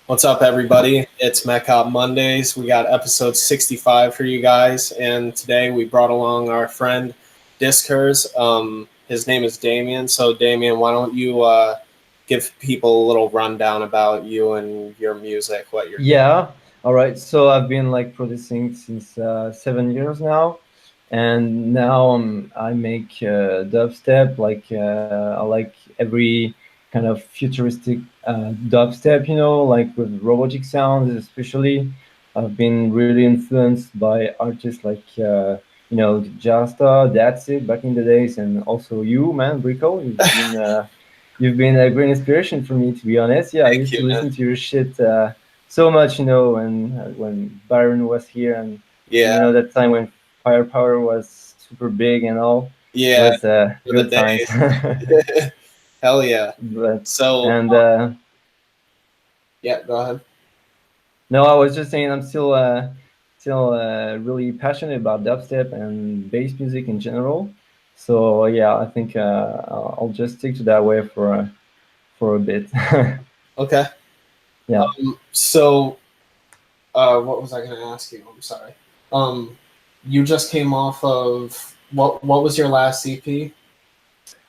What's up, everybody? It's Mech-Hop Mondays. We got episode 65 for you guys, and today we brought along our friend Diskirz. His name is Damien. So, Damien, why don't you give people a little rundown about you and your music, what you're doing? Yeah, all right. So I've been like producing since 7 years now, and now I make dubstep. I like every kind of futuristic dubstep, like with robotic sounds, especially. I've been really influenced by artists like Jasta, That's It back in the days, and also you, man, Rico. You've been a great inspiration for me, to be honest. Yeah, I Thank used you, to man. listen to your shit so much, when Byron was here, and Yeah, that time when Firepower was super big and all. It yeah, was for the good times. days. Hell yeah. but So, and yeah, go ahead. No, I was just saying I'm still really passionate about dubstep and bass music in general. So yeah, I think I'll just stick to that way for a bit. Okay. Yeah. What was I going to ask you? I'm sorry. Um, you just came off of what was your last EP?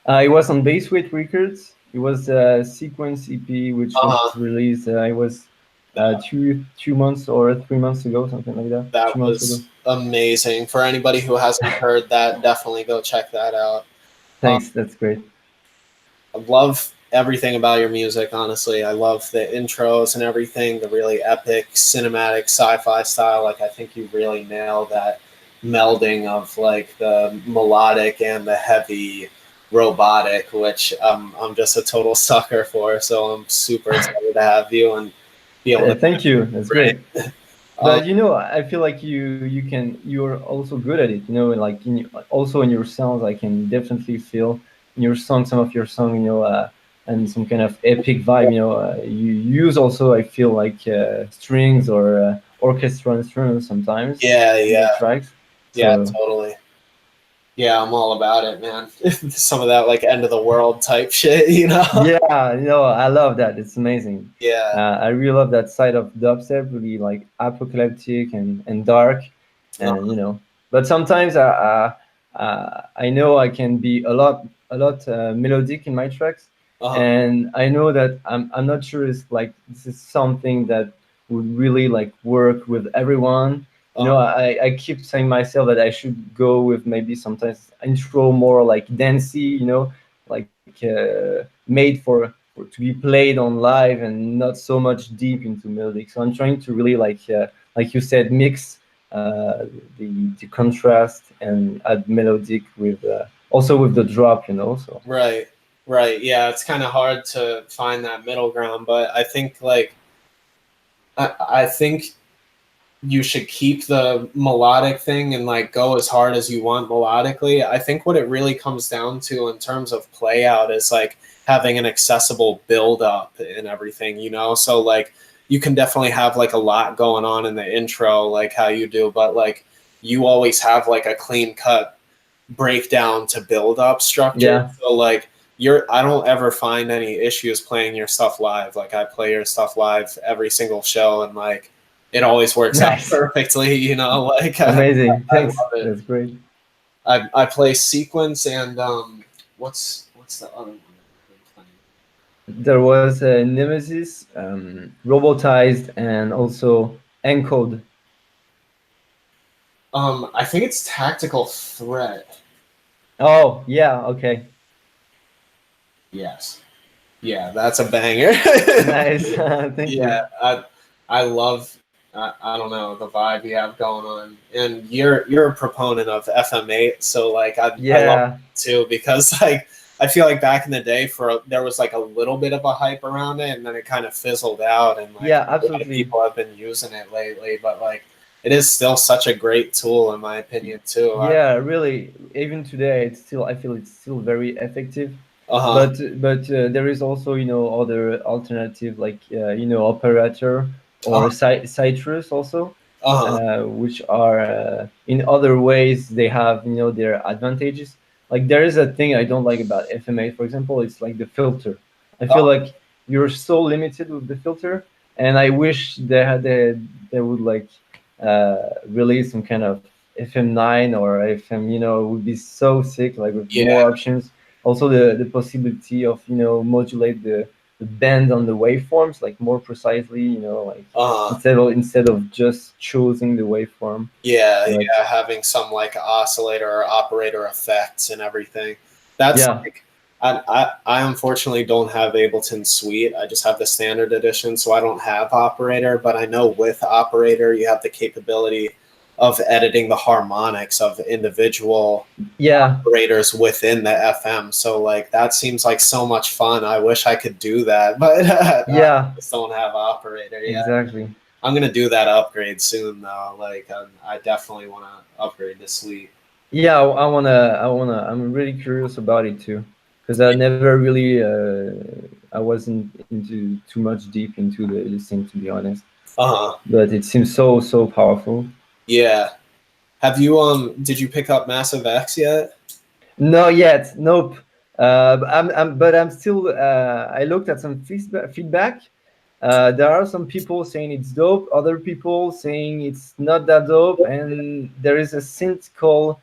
It was on Baseweight Records. It was a sequence EP which was Uh, released. It was that 2 months or 3 months ago, something like that. that 2 months ago. was amazing. For anybody who hasn't heard that, definitely go check that out. Um, Thanks, that's great. I love everything about your music. Honestly, I love the intros and everything. The really epic cinematic sci-fi style. Like I think you really nailed that melding of like the melodic and the heavy robotic, which I'm just a total sucker for. So I'm super excited to have you and be able to Thank you. That's bring. great. Um, But I feel like you're also good at it. Like also in your sounds, I can definitely feel in your song, some of your song, and some kind of epic vibe. You use also, I feel like strings or orchestra instruments sometimes yeah, in your yeah, tracks. yeah, So totally. Yeah, I'm all about it, man. Some of that like end of the world type shit, you know? yeah, I love that. It's amazing. Yeah. I really love that side of dubstep, really like apocalyptic and dark, Uh, and But sometimes I know I can be a lot melodic in my tracks, uh, and I know that I'm not sure it's like this is something that would really like work with everyone. I keep saying myself that I should go with maybe sometimes intro more like dancey, like made for to be played on live and not so much deep into melodic. So I'm trying to really like you said, mix the contrast and add melodic with also with the drop, So right, right. Yeah, it's kind of hard to find that middle ground, but I think like I think you should keep the melodic thing and like go as hard as you want melodically. I think what it really comes down to in terms of play out is like having an accessible build up and everything, you know? So like you can definitely have like a lot going on in the intro, like how you do, but like you always have like a clean cut breakdown to build up structure. yeah, So like I don't ever find any issues playing your stuff live. Like I play your stuff live every single show and like it always works out nice, perfectly, you know, like amazing. I Thanks, love it. that's great. I play sequence and what's the other one I've been playing? There was Nemesis, robotized, and also encode. I think it's Tactical Threat. Oh yeah, okay. Yes. Yeah, that's a banger. Nice. Thank Yeah, you. I love I don't know the vibe you have going on, and you're a proponent of FM8, so like I love Yeah, it too because like I feel like back in the day there was like a little bit of a hype around it, and then it kind of fizzled out, and like yeah, a lot of absolutely. people have been using it lately, but like it is still such a great tool in my opinion too. Yeah, really. Even today, I feel it's still very effective. Uh-huh. But there is also other alternative like operator or Uh-huh. citrus also, Uh-huh. which are in other ways they have their advantages. Like there is a thing I don't like about FMA, for example. It's like the filter. I feel Uh-huh. like you're so limited with the filter, and I wish they would like release some kind of FM9 or FM. It would be so sick, like with Yeah. more options. Also, the possibility of modulate the bend on the waveforms like more precisely. Like Uh, instead of just choosing the waveform. yeah, But yeah, having some like oscillator or operator effects and everything. That's yeah, like I unfortunately don't have Ableton Suite. I just have the standard edition, so I don't have operator, but I know with operator you have the capability of editing the harmonics of individual yeah, operators within the FM. So like that seems like so much fun. I wish I could do that, but I yeah, just don't have operator yet. exactly. I'm gonna do that upgrade soon though. Like I definitely want to upgrade to Suite. Yeah, I'm really curious about it too, because I never really, I wasn't into too much deep into this thing, to be honest. Uh huh. But it seems so powerful. Yeah. Have you Did you pick up Massive X yet? No, yet, nope. But I'm still. I looked at some feedback. There are some people saying it's dope, other people saying it's not that dope, and there is a synth called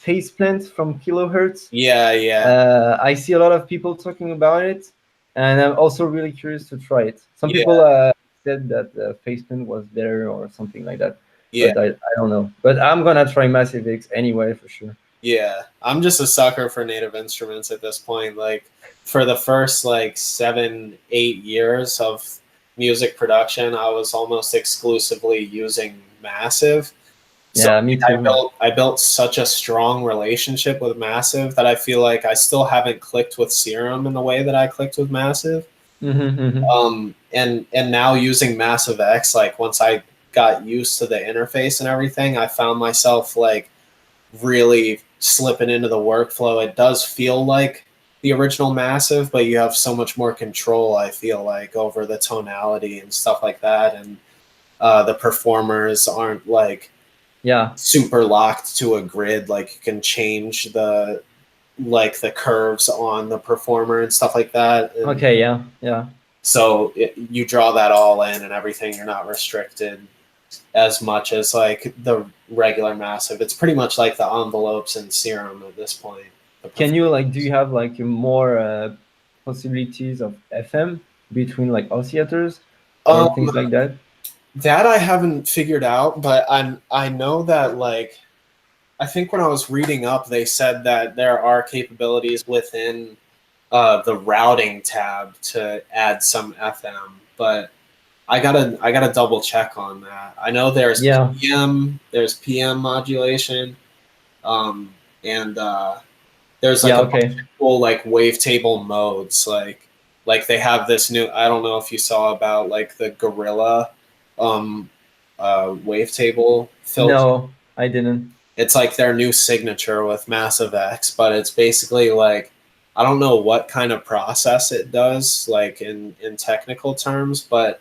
Faceplant from Kilohertz. Yeah, yeah, I see a lot of people talking about it, and I'm also really curious to try it. Some people yeah, said that Faceplant was better or something like that, yeah, but I don't know. But I'm gonna try Massive X anyway for sure. yeah. I'm just a sucker for native instruments at this point. Like for the first like 7, 8 years of music production, I was almost exclusively using Massive. So Yeah, me I too. built such a strong relationship with Massive that I feel like I still haven't clicked with Serum in the way that I clicked with Massive. Mm-hmm. And now using Massive X, like once I got used to the interface and everything, I found myself like really slipping into the workflow. It does feel like the original Massive, but you have so much more control, I feel like, over the tonality and stuff like that. And the performers aren't like Yeah. super locked to a grid. Like you can change the curves on the performer and stuff like that. And Okay. Yeah. Yeah. so you draw that all in and everything. You're not restricted as much as like the regular Massive. It's pretty much like the envelopes and Serum at this point. Can you like? Do you have like more possibilities of FM between like oscillators or Um, things like that? that I haven't figured out, but I know that like I think when I was reading up, they said that there are capabilities within the routing tab to add some FM, but I gotta double check on that. I know Yeah. there's PM modulation, um, and there's like Yeah. a bunch Okay. of cool like wavetable modes. Like they have this new. I don't know if you saw about like the Gorilla um, wavetable filter. No, I didn't. It's like their new signature with Massive X, but it's basically like I don't know what kind of process it does, like in technical terms, but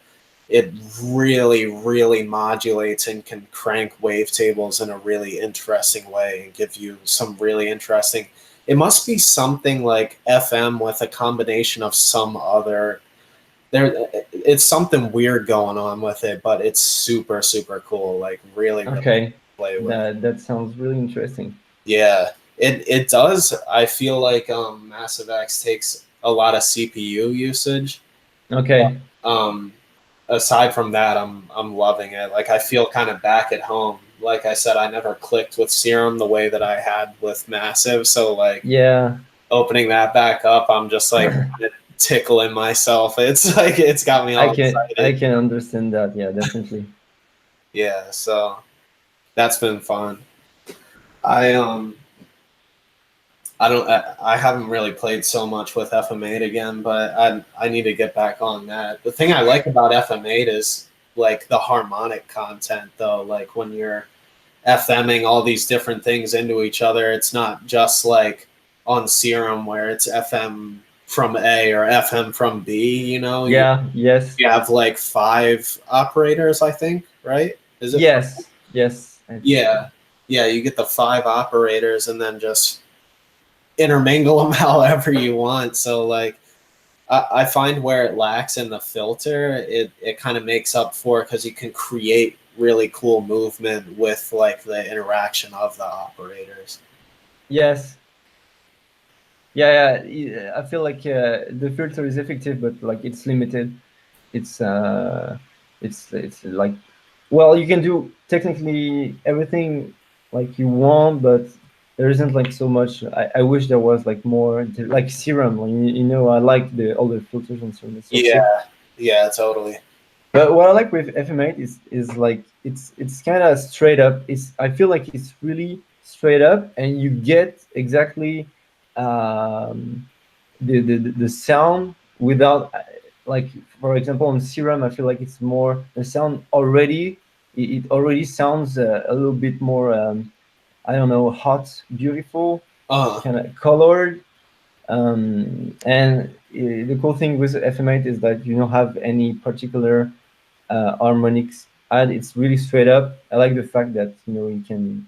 it really modulates and can crank wavetables in a really interesting way and give you some really interesting. It must be something like FM with a combination of some other. There, it's something weird going on with it, but it's super cool. Like really Okay. play with. That sounds really interesting. Yeah, it does. I feel like Massive X takes a lot of CPU usage. Okay. Um, Aside from that, I'm loving it. Like I feel kind of back at home. Like I said, I never clicked with Serum the way that I had with Massive. So like Yeah. opening that back up, I'm just like tickling myself. It's like it's got me I all can I excited. can understand that. Yeah, definitely. Yeah, so that's been fun. I I don't. I haven't really played so much with FM8 again, but I need to get back on that. The thing I like about FM8 is like the harmonic content, though. Like when you're FMing all these different things into each other, it's not just like on Serum where it's FM from A or FM from B. Yeah. Yes. You have like five operators, I think, right? Is it? Yes. Yes. I think so. Yeah, yeah. You get the five operators, and then just intermingle them however you want. So like I find where it lacks in the filter, it kind of makes up for it because you can create really cool movement with like the interaction of the operators. Yes. Yeah. I feel like the filter is effective, but like it's limited. It's it's like, well, you can do technically everything like you want, but there isn't like so much. I wish there was like more like Serum. You know, I like the all the filters on Serum. It's so cool. Yeah, yeah, totally. But what I like with FM8 is like it's kind of straight up. It's I feel like it's really straight up, and you get exactly um, the sound without like, for example, on Serum, I feel like it's more the sound already. It already sounds a little bit more I don't know, hot, beautiful, Uh, kind of colored. And the cool thing with FM8 is that you don't have any particular harmonics add. It's really straight up. I like the fact that you can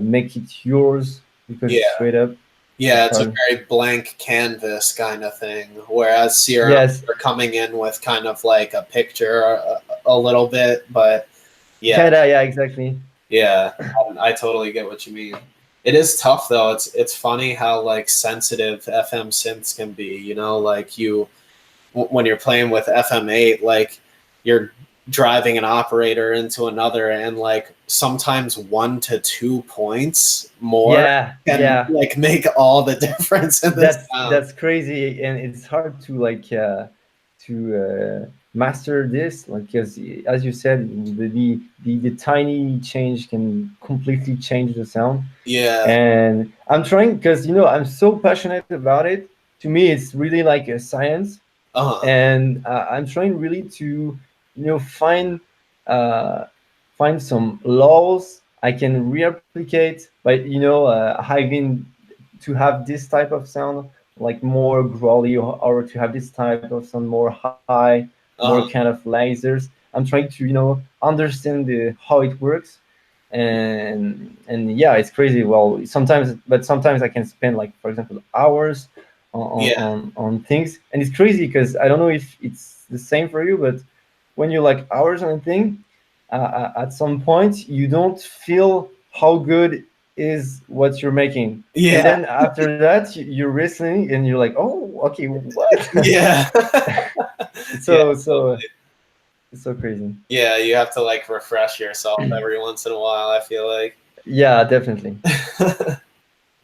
make it yours because it's yeah, straight up. yeah, It's it's a hard. very blank canvas kind of thing. Whereas Serum, Yes, you're coming in with kind of like a picture a little bit, but yeah, kinda. Yeah, exactly. yeah, I totally get what you mean. It is tough though. It's funny how like sensitive FM synths can be. You know, like when you're playing with FM8, like you're driving an operator into another, and like sometimes 1 to 2 points more Yeah, can yeah. like make all the difference in the sound. That's crazy, and it's hard to like master this, like, because as you said, the tiny change can completely change the sound. Yeah. And I'm trying, because I'm so passionate about it. To me, it's really like a science, Uh-huh. and I'm trying really to find uh, find some laws I can replicate by having to have this type of sound like more growly, or to have this type of sound more high, more Uh-huh. kind of lasers. I'm trying to understand the how it works. And yeah, it's crazy. Well, sometimes I can spend, like, for example, hours on Yeah. on, on things, and it's crazy because I don't know if it's the same for you, but when you're like hours on a thing, at some point you don't feel how good is what you're making, and Yeah. then after that you're listening and you're like, oh, okay, what? Yeah. it's Yeah. so so it's so crazy. Yeah, you have to like refresh yourself every once in a while, I feel like. Yeah, definitely.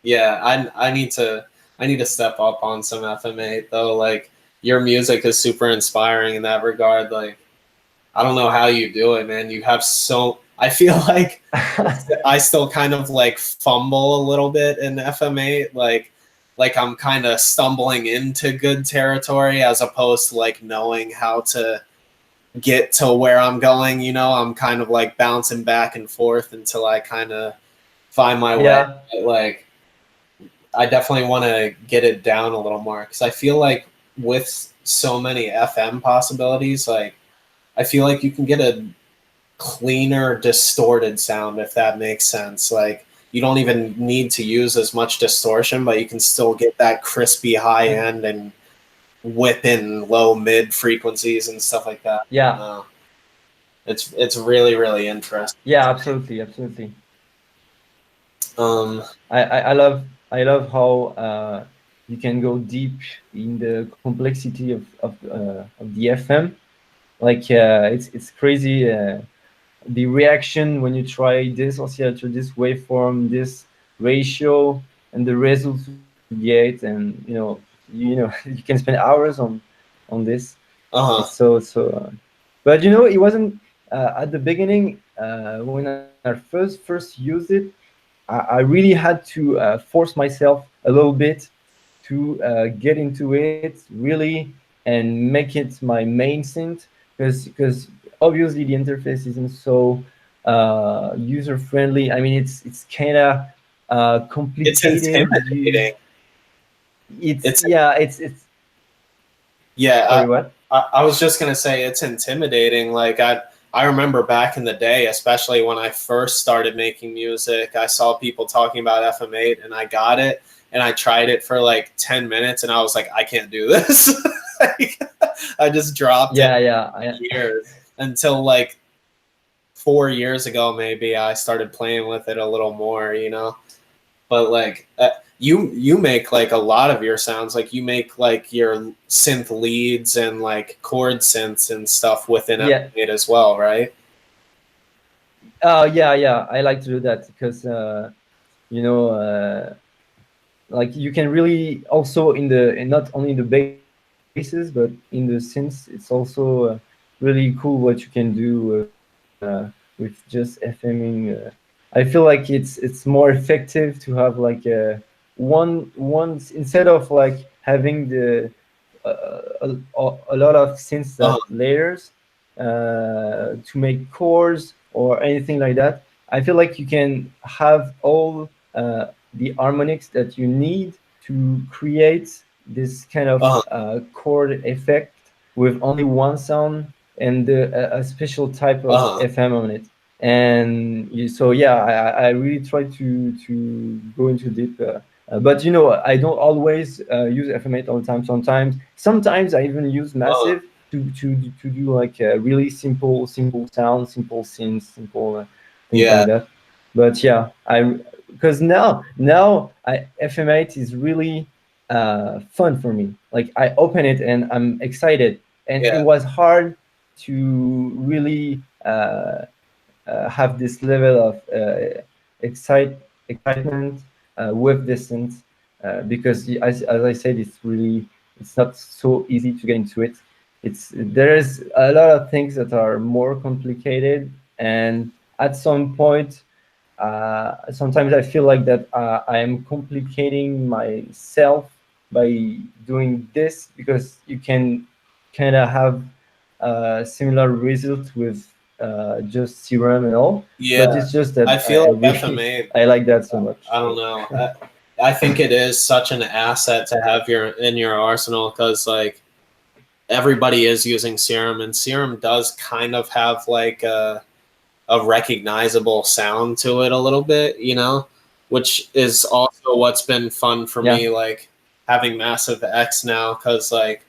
Yeah, I need to step up on some FM8 though. Like your music is super inspiring in that regard. Like I don't know how you do it, man. You have so I feel like I still kind of like fumble a little bit in FM8, like I'm kind of stumbling into good territory as opposed to like knowing how to get to where I'm going, I'm kind of like bouncing back and forth until I kind of find my way. Yeah, But, like I definitely want to get it down a little more because I feel like with so many FM possibilities, like I feel like you can get a cleaner, distorted sound if that makes sense. Like you don't even need to use as much distortion, but you can still get that crispy high end and whip in low mid frequencies and stuff like that. yeah, It's really really interesting. yeah, absolutely, absolutely. Um, I love how you can go deep in the complexity of the FM. Like, it's crazy. The reaction when you try this oscillator, this waveform, this ratio, and the results you get, and you can spend hours on this. It's uh-huh. so. But it wasn't at the beginning when I first used it. I really had to force myself a little bit to get into it really and make it my main synth, because obviously the interface isn't so user friendly. I mean, it's kind of It's complicated. intimidating. It's It's Yeah, it's Yeah, sorry, what? I was just gonna say it's intimidating. Like I remember back in the day, especially when I first started making music, I saw people talking about FM8 and I got it and I tried it for like 10 minutes and I was like, I can't do this. Like, I just dropped it yeah. years until like 4 years ago, maybe I started playing with it a little more, you know. But like you make like a lot of your sounds, like you make like your synth leads and like chord synths and stuff within Yeah. it as well, right? Yeah. I like to do that because you know, like you can really also in the, and not only in the basses but in the synths, it's also really cool what you can do with just FMing. I feel like it's more effective to have like one instead of like having the a lot of synths Uh, that layers to make chords or anything like that. I feel like you can have all the harmonics that you need to create this kind of uh, chord effect with only one sound and a special type of uh, FM on it. And so yeah, I really try to go into deep. But you know, I don't always use FM8 all the time. Sometimes I even use uh, Massive to do like really simple sounds, simple synths, simple things yeah, like that. But yeah, I because now FM8 is really fun for me. Like I open it and I'm excited, and it yeah, was hard to really have this level of excitement with distance because as I said, it's not so easy to get into it. There's a lot of things that are more complicated, and at some point sometimes I feel like that I am complicating myself by doing this, because you can kind of have similar results with just serum and all. But yeah. it's just that I I feel like really FMA. I like that so much. I don't So know. I think it is such an asset to have your in your arsenal because like everybody is using Serum, and Serum does kind of have like a recognizable sound to it a little bit, you know, which is also what's been fun for yeah, me, like having Massive X now, because like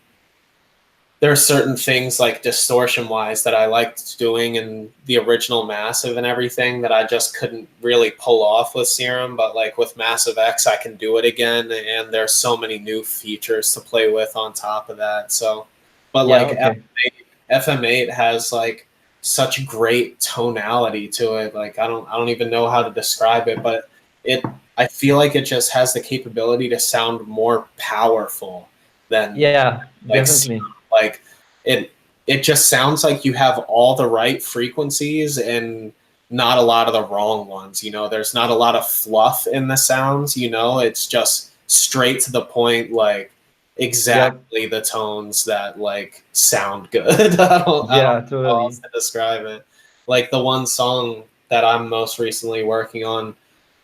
there are certain things like distortion wise that I liked doing in the original Massive and everything that I just couldn't really pull off with Serum, but like with Massive X I can do it again, and there's so many new features to play with on top of that. So but yeah, like okay, FM8 has like such great tonality to it. Like I don't even know how to describe it, but it I feel like it just has the capability to sound more powerful than yeah, like definitely, like it it just sounds like you have all the right frequencies and not a lot of the wrong ones. You know, there's not a lot of fluff in the sounds, you know, it's just straight to the point, like yeah, exactly the tones that like sound good. I don't yeah, know how else totally, to describe it. Like the one song that I'm most recently working on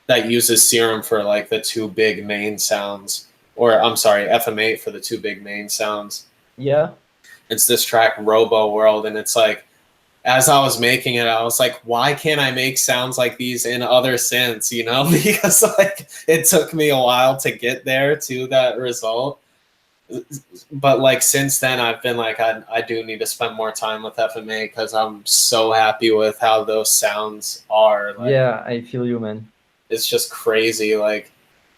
that uses Serum for like the two big main sounds, or I'm sorry, FM8 for the two big main sounds. yeah, It's this track Robo World, and it's like as I was making it, I was like, why can't I make sounds like these in other synths, you know? Because like it took me a while to get there to that result. But like since then I've been like I do need to spend more time with FMA because I'm so happy with how those sounds are. Like yeah. I feel you, man. it's just crazy. Like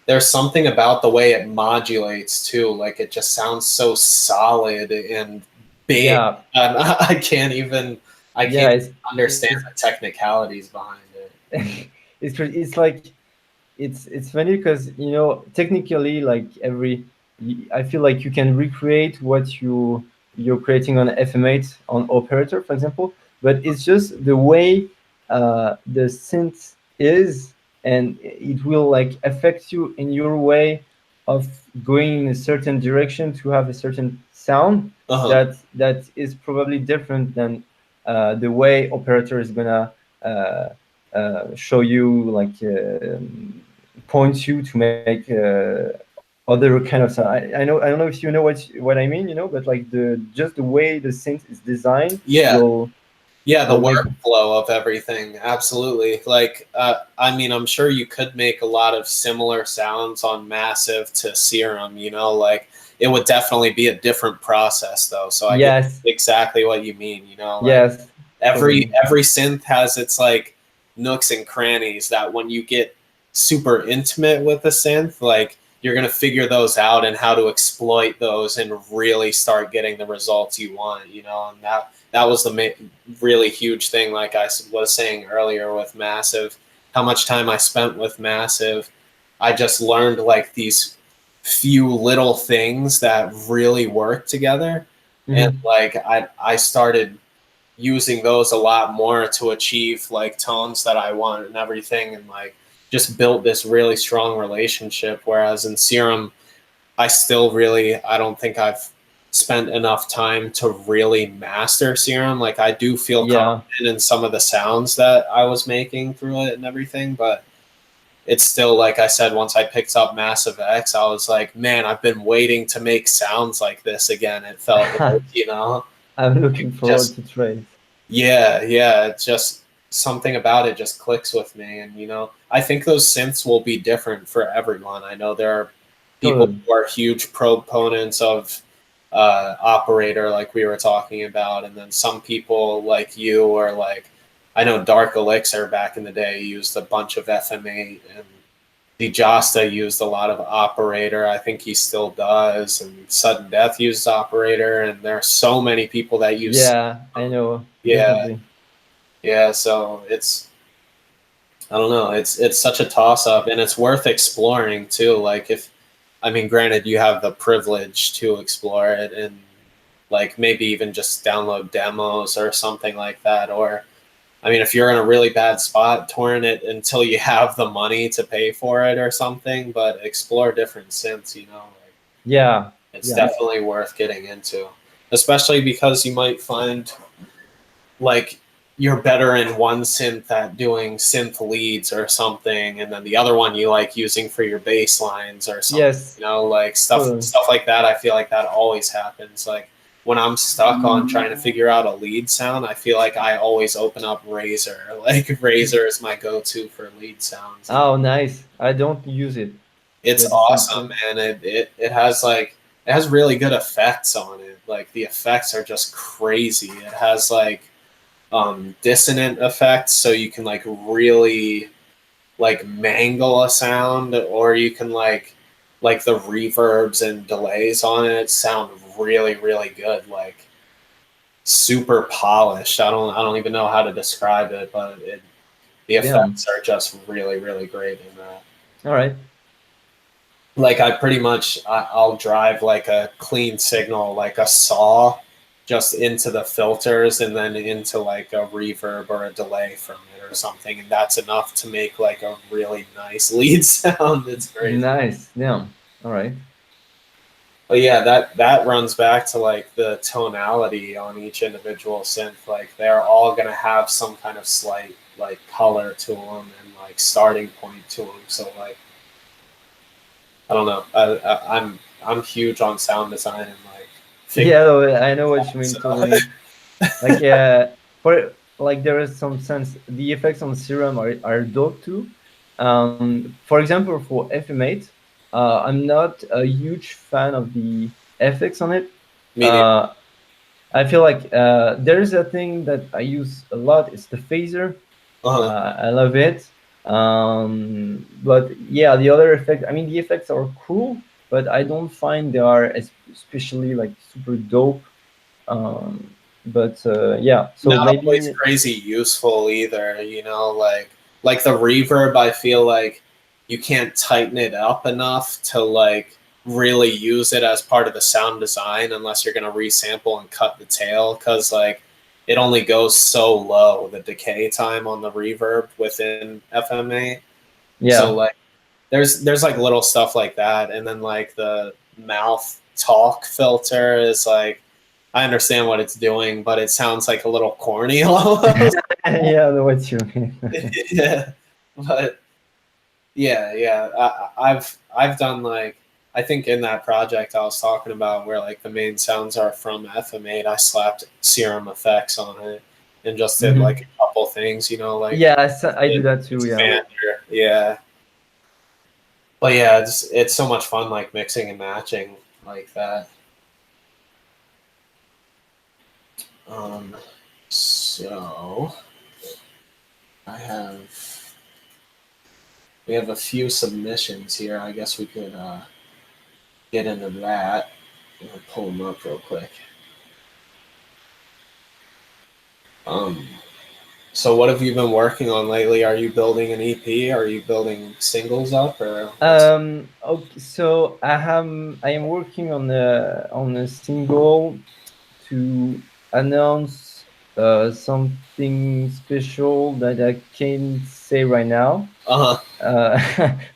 there's something about the way it modulates too. Like it just sounds so solid and big. Yeah, And I yeah. can't understand the technicalities behind it. It's like it's funny because you know technically like I feel like you can recreate what you're creating on FM8 on operator, for example, but it's just the way the synth is, and it will like affect you in your way of going in a certain direction to have a certain sound Uh-huh. that is probably different than the way operator is gonna uh, show you like point you to make other kind of sound. I don't know if you know what I mean, you know, but like the just the way the synth is designed Yeah. Yeah, the will make workflow of everything. Absolutely. Like, I mean, I'm sure you could make a lot of similar sounds on Massive to Serum, you know, like it would definitely be a different process though. So I get Yes, exactly what you mean, you know, like yes, totally. every synth has its like nooks and crannies that when you get super intimate with the synth, like you're going to figure those out and how to exploit those and really start getting the results you want, you know. And that was the really huge thing, like I was saying earlier with Massive, how much time I spent with Massive. I just learned like these few little things that really work together. And Mhm. like I started using those a lot more to achieve like tones that I want and everything, and like just built this really strong relationship. Whereas in Serum, I don't think I've spent enough time to really master Serum. Like I do feel Yeah. confident in some of the sounds that I was making through it and everything, but it's still, like I said, once I picked up Massive X, I was like, man, I've been waiting to make sounds like this again. It felt like, you know, I'm looking forward just to try it. yeah, it's just something about it just clicks with me. And, you know, I think those synths will be different for everyone. I know there are people Totally. who are huge proponents of operator, like we were talking about. And then some people like you are like, I know Dark Elixir back in the day used a bunch of FM8, and Dijasta used a lot of operator. I think he still does. And Sudden Death used operator. And there are so many people that use. Yeah, I know. Yeah, Definitely. yeah, so it's, I don't know, it's such a toss up, and it's worth exploring too. Like if, I mean, granted, you have the privilege to explore it and like maybe even just download demos or something like that. Or I mean, if you're in a really bad spot, torrent it until you have the money to pay for it or something. But explore different synths, you know. Like Yeah. it's Yeah. definitely worth getting into, especially because you might find like you're better in one synth at doing synth leads or something, and then the other one you like using for your bass lines or something. Yes. You know, like Totally. stuff like that. I feel like that always happens. Like when I'm stuck on trying to figure out a lead sound, I feel like I always open up Razor. Like Razor is my go-to for lead sounds, and Oh, nice. I don't use it, it's but it sounds awesome, good. man. It has like it has really good effects on it. Like the effects are just crazy. It has like dissonant effects, so you can like really like mangle a sound, or you can like the reverbs and delays on it sound really really good, like super polished. I don't even know how to describe it, but the Damn. effects are just really really great in that. All right. Like I pretty much I'll drive like a clean signal, like a saw, just into the filters and then into like a reverb or a delay from it or something, and that's enough to make like a really nice lead sound. It's crazy. Nice. Damn. All right. But yeah, that runs back to like the tonality on each individual synth. Like they're all gonna have some kind of slight like color to them and like starting point to them. So like I don't know. I'm huge on sound design and like figuring Yeah, no, I know what you mean things out. totally. Like for like there is some sense the effects on Serum are dope too. For example, for FM8, I'm not a huge fan of the effects on it. Meaning, Uh, I feel like there's a thing that I use a lot. It's the phaser. uh, I love it. But yeah, the other effect. I mean, the effects are cool, but I don't find they are especially like super dope. But yeah, so not always maybe crazy useful either. You know, like the reverb. I feel like you can't tighten it up enough to like really use it as part of the sound design unless you're gonna resample and cut the tail, because like it only goes so low, the decay time on the reverb within FMA. So yeah, like there's like little stuff like that, and then like the mouth talk filter is like I understand what it's doing, but it sounds like a little corny almost. yeah, I know what you mean. Yeah, but yeah, I've done like I think in that project I was talking about where like the main sounds are from FM8. I slapped Serum effects on it and just did like Hmm. a couple things, you know, like Yeah, I do that too. Yeah. expander, yeah. But yeah, it's so much fun like mixing and matching. like that. Um, so I have we have a few submissions here. I guess we could get into that. I'll pull them up real quick. So what have you been working on lately? Are you building an EP? Are you building singles up or? Okay, so I am working on a single to announce something special that I can't say right now. But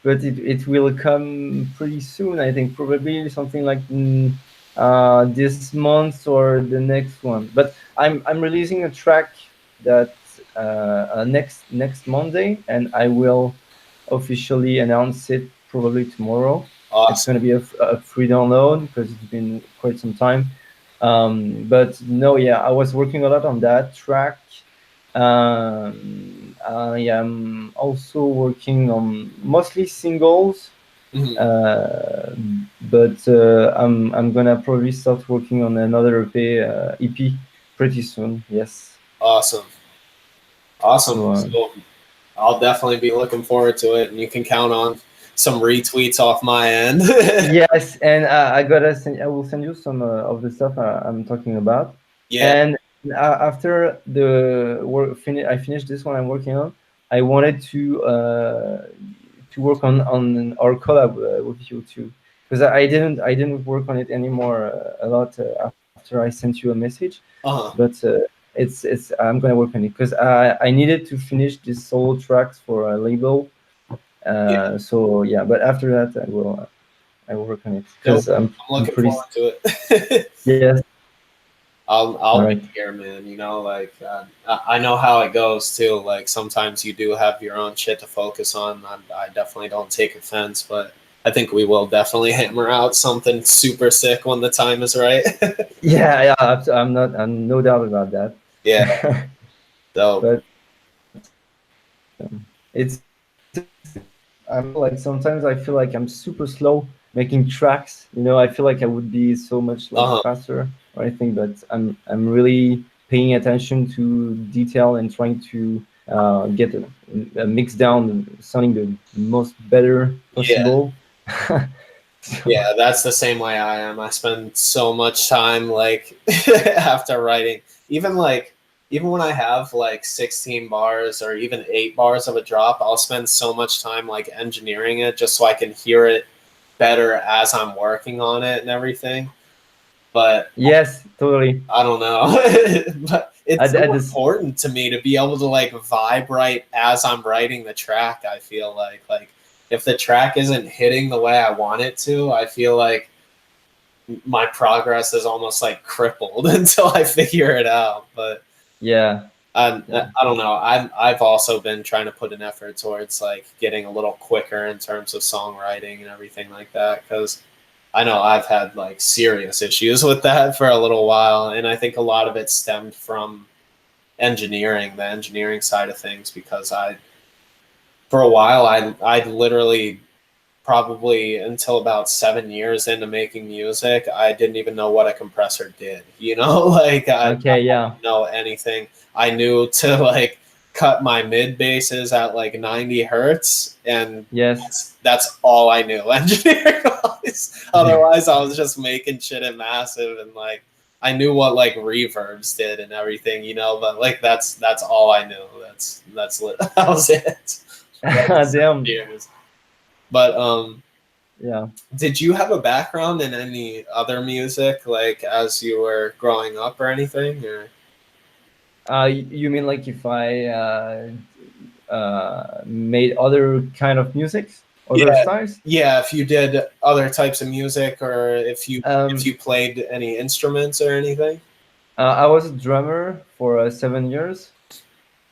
it will come pretty soon. I think probably something like this month or the next one. But I'm releasing a track that next Monday, and I will officially announce it probably tomorrow. Awesome. It's going to be a free download because it's been quite some time. But no, yeah, I was working a lot on that track. I am also working on mostly singles, but I'm gonna probably start working on another EP pretty soon. Yes. Awesome. So, So I'll definitely be looking forward to it, and you can count on some retweets off my end. yes, and I will send you some of the stuff I'm talking about. Yeah. And after the work I finished this one I'm working on. I wanted to work on our collab with you too, because I didn't work on it anymore a lot after I sent you a message. But it's I'm gonna work on it because I needed to finish these solo tracks for a label. So yeah, but after that I will work on it because I'm looking pretty forward to it. Yes. I'll be here, man. You know, like I know how it goes too. Like sometimes you do have your own shit to focus on. I definitely don't take offense, but I think we will definitely hammer out something super sick when the time is right. Yeah, I'm no doubt about that. Yeah. So, but it's I'm like sometimes I feel like I'm super slow making tracks. You know, I feel like I would be so much like faster or anything, but I'm really paying attention to detail and trying to get a mix down, sounding the most better possible. Yeah, that's the same way I am. I spend so much time like after writing, even when I have like 16 bars or even 8 bars of a drop, I'll spend so much time like engineering it just so I can hear it better as I'm working on it and everything. But yes, totally. I don't know. But it's so important to me to be able to like vibe right as I'm writing the track. I feel like if the track isn't hitting the way I want it to, I feel like my progress is almost like crippled until I figure it out. But yeah, I don't know. I've also been trying to put an effort towards like getting a little quicker in terms of songwriting and everything like that, because I know I've had like serious issues with that for a little while, and I think a lot of it stemmed from the engineering side of things, because for a while I literally, probably until about 7 years into making music, I didn't even know what a compressor did. You know, like I didn't know anything. I knew to like cut my mid basses at like 90 hertz, and that's all I knew engineering wise. Otherwise, I was just making shit at massive, and like I knew what like reverbs did and everything, you know, but like that's all I knew. That was it. Damn. But yeah. Did you have a background in any other music, like as you were growing up or anything? Or you mean like if I made other kind of music, other styles? Yeah, if you did other types of music, or if you played any instruments or anything. I was a drummer for 7 years.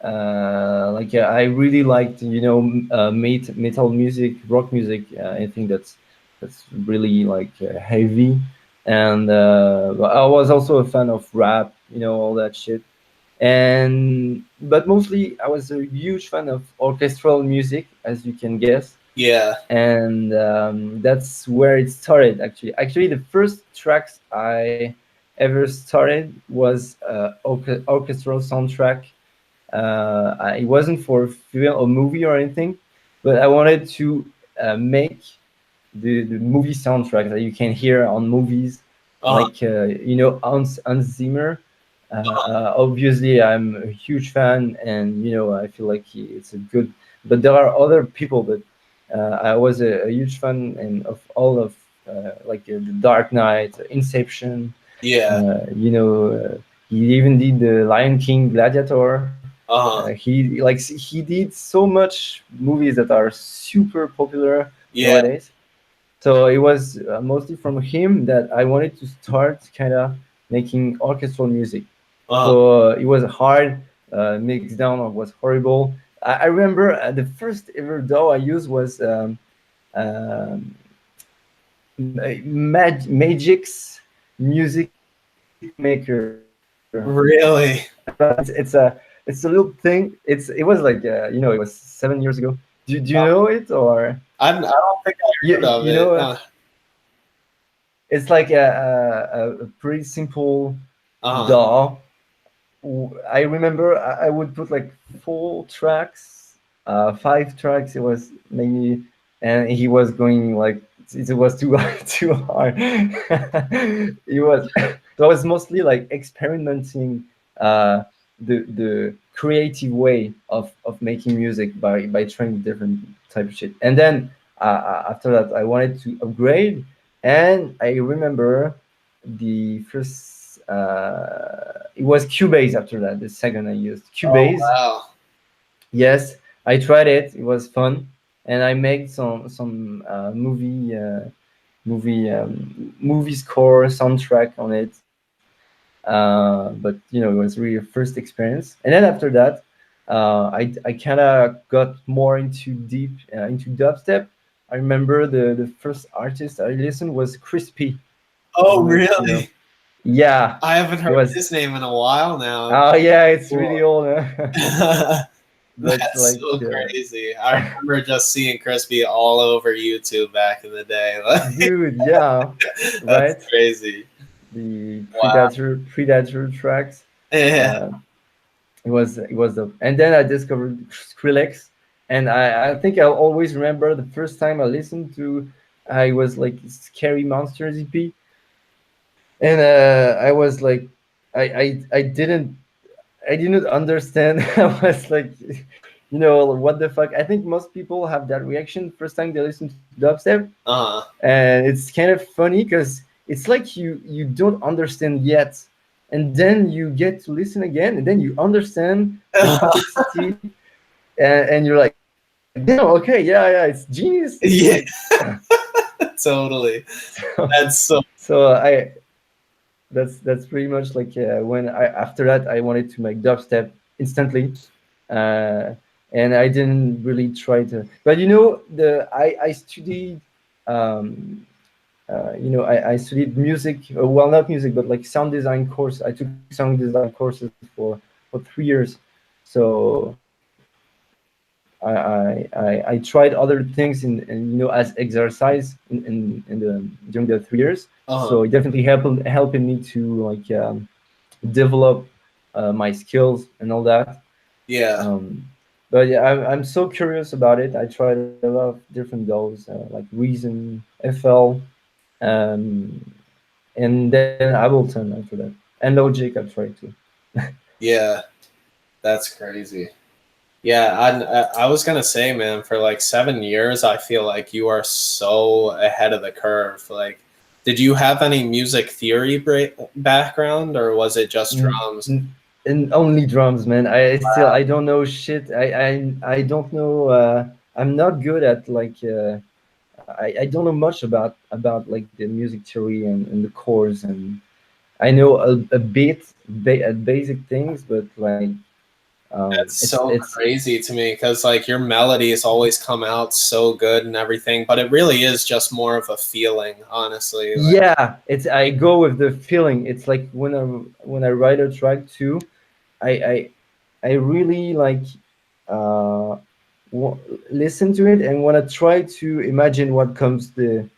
I really liked metal music, rock music. I think that's really like heavy, and I was also a fan of rap, all that shit. But mostly I was a huge fan of orchestral music, as you can guess. Yeah. and that's where it started. Actually, the first tracks I ever started was orchestral soundtrack. It wasn't for film or movie or anything, but I wanted to make the movie soundtrack that you can hear on movies, Uh-huh. like Hans Zimmer. Obviously, I'm a huge fan, and I feel like it's a good. But there are other people, but I was a huge fan and of all of the Dark Knight, Inception. Yeah. He even did the Lion King, Gladiator. Uh-huh. He did so much movies that are super popular Yeah. nowadays. So it was mostly from him that I wanted to start kind of making orchestral music. Uh-huh. So it was hard, mixed down, it was horrible. I remember the first ever DAW I used was um, Magic's Music Maker. Really? It's a little thing. It was like it was 7 years ago. Do you know it, or I don't think I heard of you it. know? It's like a pretty simple Uh-huh. DAW. I remember I would put like 4 tracks, 5 tracks. It was maybe, and he was going like it was too too hard. It was so I was mostly like experimenting uh, the creative way of making music by trying different type of shit. And then after that, I wanted to upgrade, and I remember the first it was Cubase. After that, the second I used Oh Cubase. wow. Yes, I tried it. It was fun, and I made some movie score soundtrack on it. But it was really a first experience. And then after that, I kind of got more into deep into dubstep. I remember the first artist I listened was Crispy. I Oh don't know if you know. really? Yeah, I haven't it heard was. his name in a while now. Oh yeah, it's Cool. really old. Huh? But That's like, so crazy. I remember just seeing Crispy all over YouTube back in the day. dude, yeah, That's right. crazy. The Wow. Predator tracks. Yeah. Uh, it was the, and then I discovered Skrillex, and I think I'll always remember the first time I listened to. I was like Scary Monsters EP, and I was like, I didn't understand. I was like, what the fuck? I think most people have that reaction first time they listen to dubstep, Uh-huh. and it's kind of funny because it's like you don't understand yet, and then you get to listen again, and then you understand the complexity, and you're like, damn, okay, yeah, it's genius. It's like, Yeah, totally. so, That's so so I that's pretty much like when I after that I wanted to make dubstep instantly, uh, and I didn't really try to. But I studied, um, I studied music. Well, not music, but like sound design course. I took sound design courses for 3 years, so I tried other things in as exercise in during the 3 years. So it uh-huh. definitely helping me to like develop my skills and all that. Yeah. Um, but yeah, I'm so curious about it. I tried a lot of different DAWs, like Reason, FL, um, and then Ableton after that, and Logic. I've tried too. Yeah. That's crazy. Yeah, I was gonna say, man, for like 7 years, I feel like you are so ahead of the curve. Like, did you have any music theory background, or was it just Mm, drums? and only drums, man. I don't know shit. I don't know. I'm not good at like. I don't know much about like the music theory and the chords, and I know a bit basic things, but like That's so it's crazy to me because like your melodies always come out so good and everything, but it really is just more of a feeling, honestly. Like, yeah. It's I go with the feeling. It's like when I write a track too. I I really like. Uh, wa- listen to it and want to try to imagine what comes the.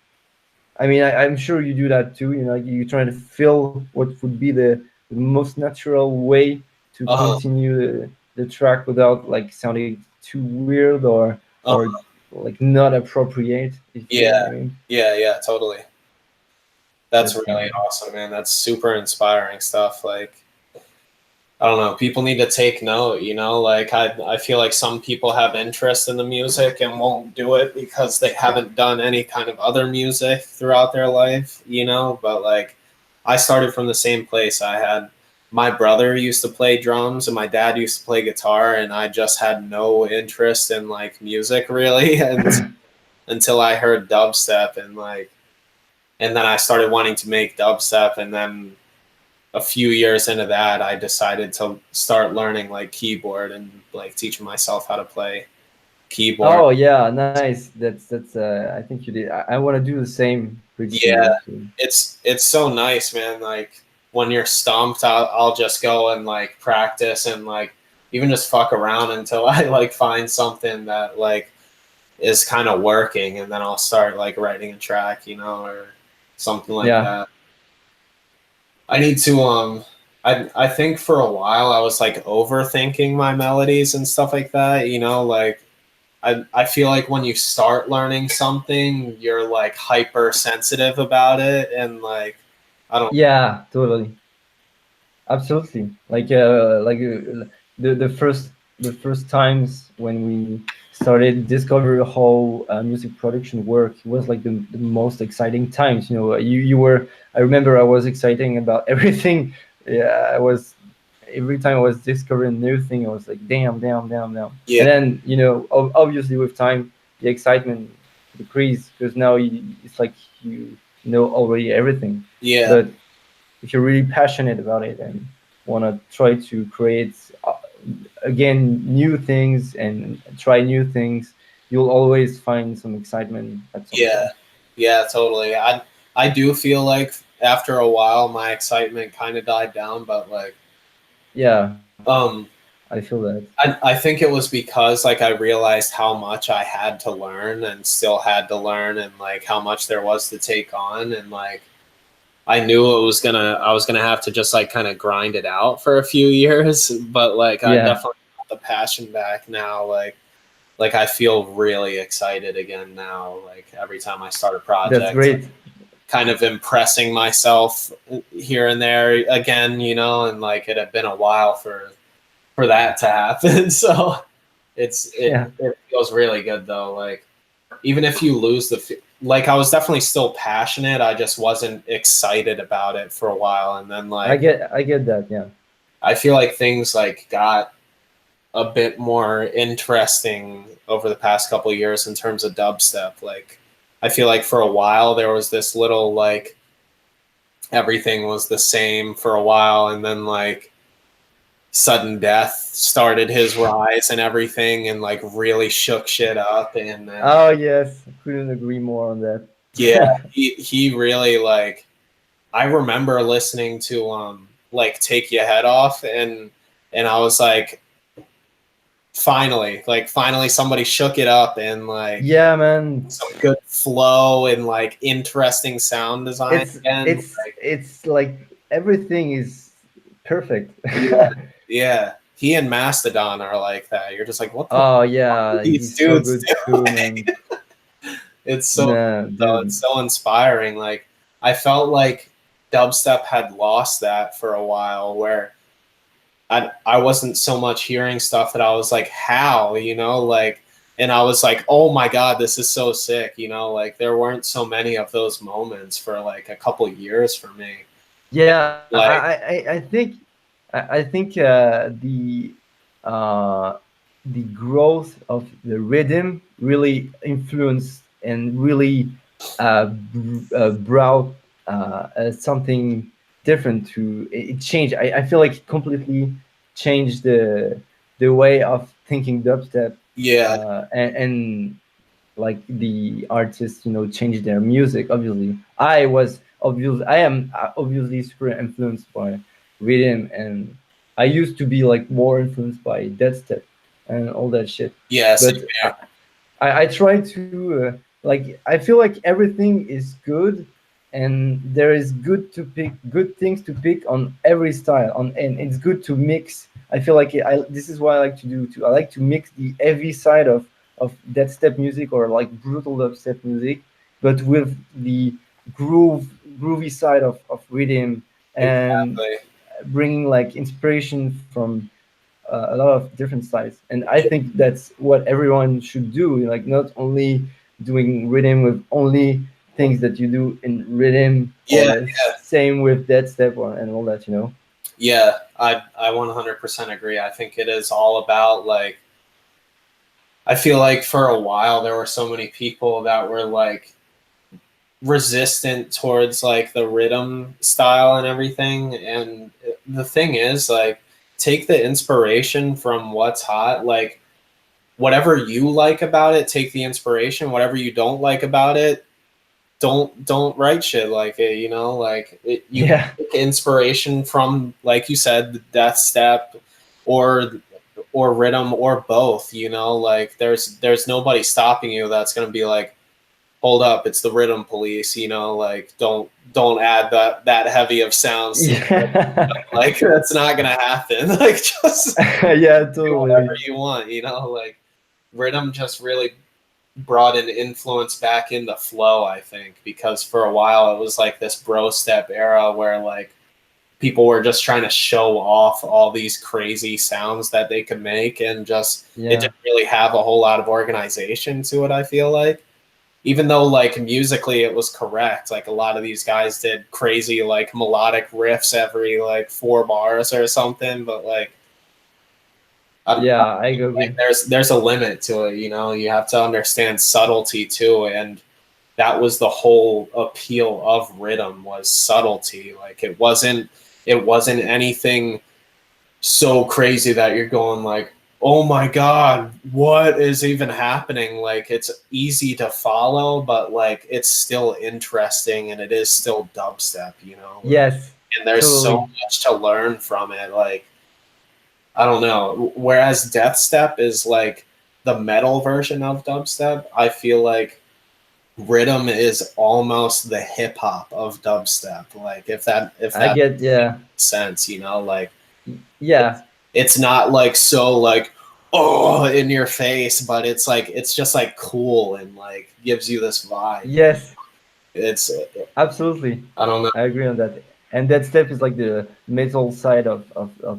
I mean, I'm sure you do that too. You know, you try to feel what would be the most natural way to Uh-huh. continue the track without like sounding too weird or Uh-huh. like not appropriate. If you get what Yeah. I mean. Yeah, totally. That's That's really awesome, man. That's super inspiring stuff. Like, I don't know, people need to take note, you know? Like I feel like some people have interest in the music and won't do it because they haven't done any kind of other music throughout their life, you know? But like I started from the same place. I had my brother used to play drums and my dad used to play guitar, and I just had no interest in like music really and until I heard dubstep, and then I started wanting to make dubstep, and then a few years into that, I decided to start learning like keyboard and like teaching myself how to play keyboard. Oh yeah, nice. That's. I think you did. I want to do the same pretty Yeah, soon. Too. it's so nice, man. Like when you're stumped, I'll just go and like practice and like even just fuck around until I like find something that like is kind of working, and then I'll start like writing a track, you know, or something like Yeah. that. I need to I think for a while I was like overthinking my melodies and stuff like that, you know, like I feel like when you start learning something, you're like hyper sensitive about it, and like I don't. Yeah. Totally. Absolutely. The first times when we started discover how music production work was like the most exciting times. You know, you were. I remember I was exciting about everything. Yeah, I was. Every time I was discovering a new thing, I was like, damn, damn, damn, damn. Yeah, And then you know, obviously with time, the excitement decreased because now it's like you know already everything. yeah, But if you're really passionate about it and want to try to create again new things and try new things, you'll always find some excitement at some yeah, point. yeah, totally. I do feel like after a while my excitement kind of died down, but like Yeah, um I feel that. I think it was because like I realized how much I had to learn and still had to learn, and like how much there was to take on, and like I knew I was gonna have to just like kind of grind it out for a few years, but like I Yeah, definitely got the passion back now. Like I feel really excited again now. Like every time I start a that's project, great. kind of impressing myself here and there again, you know, and like it had been a while for that to happen. So Yeah, it feels really good though. Like even if you lose like I was definitely still passionate. I just wasn't excited about it for a while, and then like I get that. Yeah, I feel like things like got a bit more interesting over the past couple of years in terms of dubstep. Like I feel like for a while there was this little like everything was the same for a while, and then like sudden death started his rise and everything, and like really shook shit up, and then oh yes, I couldn't agree more on that. yeah, he really like I remember listening to like Take Your Head Off, and I was like finally somebody shook it up, and like Yeah, man, some good flow and like interesting sound design again. Like it's like everything is perfect. yeah, yeah. He and Mastodon are like that. You're just like, what the fuck Oh are yeah, these he's so dudes good doing? too, man. It's so Nah, cool, though. It's dude. so inspiring. Like I felt like dubstep had lost that for a while, where I wasn't so much hearing stuff that I was like, how, you know, like, and I was like, oh my god, this is so sick, you know, like there weren't so many of those moments for like a couple years for me. Yeah, Like, I think uh, the growth of the rhythm really influenced and really brought something different to it changed. I feel like it completely changed the way of thinking dubstep yeah, and like the artists you know change their music. Obviously I am obviously super influenced by rhythm, and I used to be like more influenced by dead step and all that shit. Yeah, But same here. I try to like I feel like everything is good, and there is good to pick good things to pick on every style on, and it's good to mix. I feel like this is what I like to do too. I like to mix the heavy side of that step music or like brutal dubstep music, but with the groovy side of rhythm, and Exactly. bringing like inspiration from a lot of different sides. And I think that's what everyone should do. Like not only doing rhythm with only things that you do in rhythm, Yeah, or same with that step and all that. You know. yeah. I 100% agree. I think it is all about like. I feel like for a while there were so many people that were like resistant towards like the rhythm style and everything. And the thing is, like, take the inspiration from what's hot. Like, whatever you like about it, take the inspiration. Whatever you don't like about it, don't write shit like it. You know, like you Yeah. take inspiration from, like you said, the death step, or rhythm, or both. You know, like there's nobody stopping you that's gonna be like, hold up, it's the rhythm police. You know, like don't add that heavy of sounds to Yeah. like that's not gonna happen. Like just Yeah, do whatever totally. you want. You know, like rhythm just really brought an influence back into flow, I think, because for a while it was like this bro step era where like people were just trying to show off all these crazy sounds that they could make, and just it Yeah. didn't really have a whole lot of organization to it, I feel like. Even though like musically it was correct, like a lot of these guys did crazy like melodic riffs every like 4 bars or something, but like Yeah, I like agree. there's a limit to it. You know, you have to understand subtlety too, and that was the whole appeal of rhythm, was subtlety. Like it wasn't anything so crazy that you're going like, oh my god, what is even happening? Like it's easy to follow, but like it's still interesting, and it is still dubstep, you know. Yes, And there's so totally. much to learn from it. Like I don't know. Whereas death step is like the metal version of dubstep, I feel like rhythm is almost the hip hop of dubstep. Like if I that get, yeah. makes sense, you know, like Yeah. it's not like so like, oh, in your face, but it's like it's just like cool and like gives you this vibe. Yes, It's absolutely. I don't know. I agree on that. And that step is like the metal side of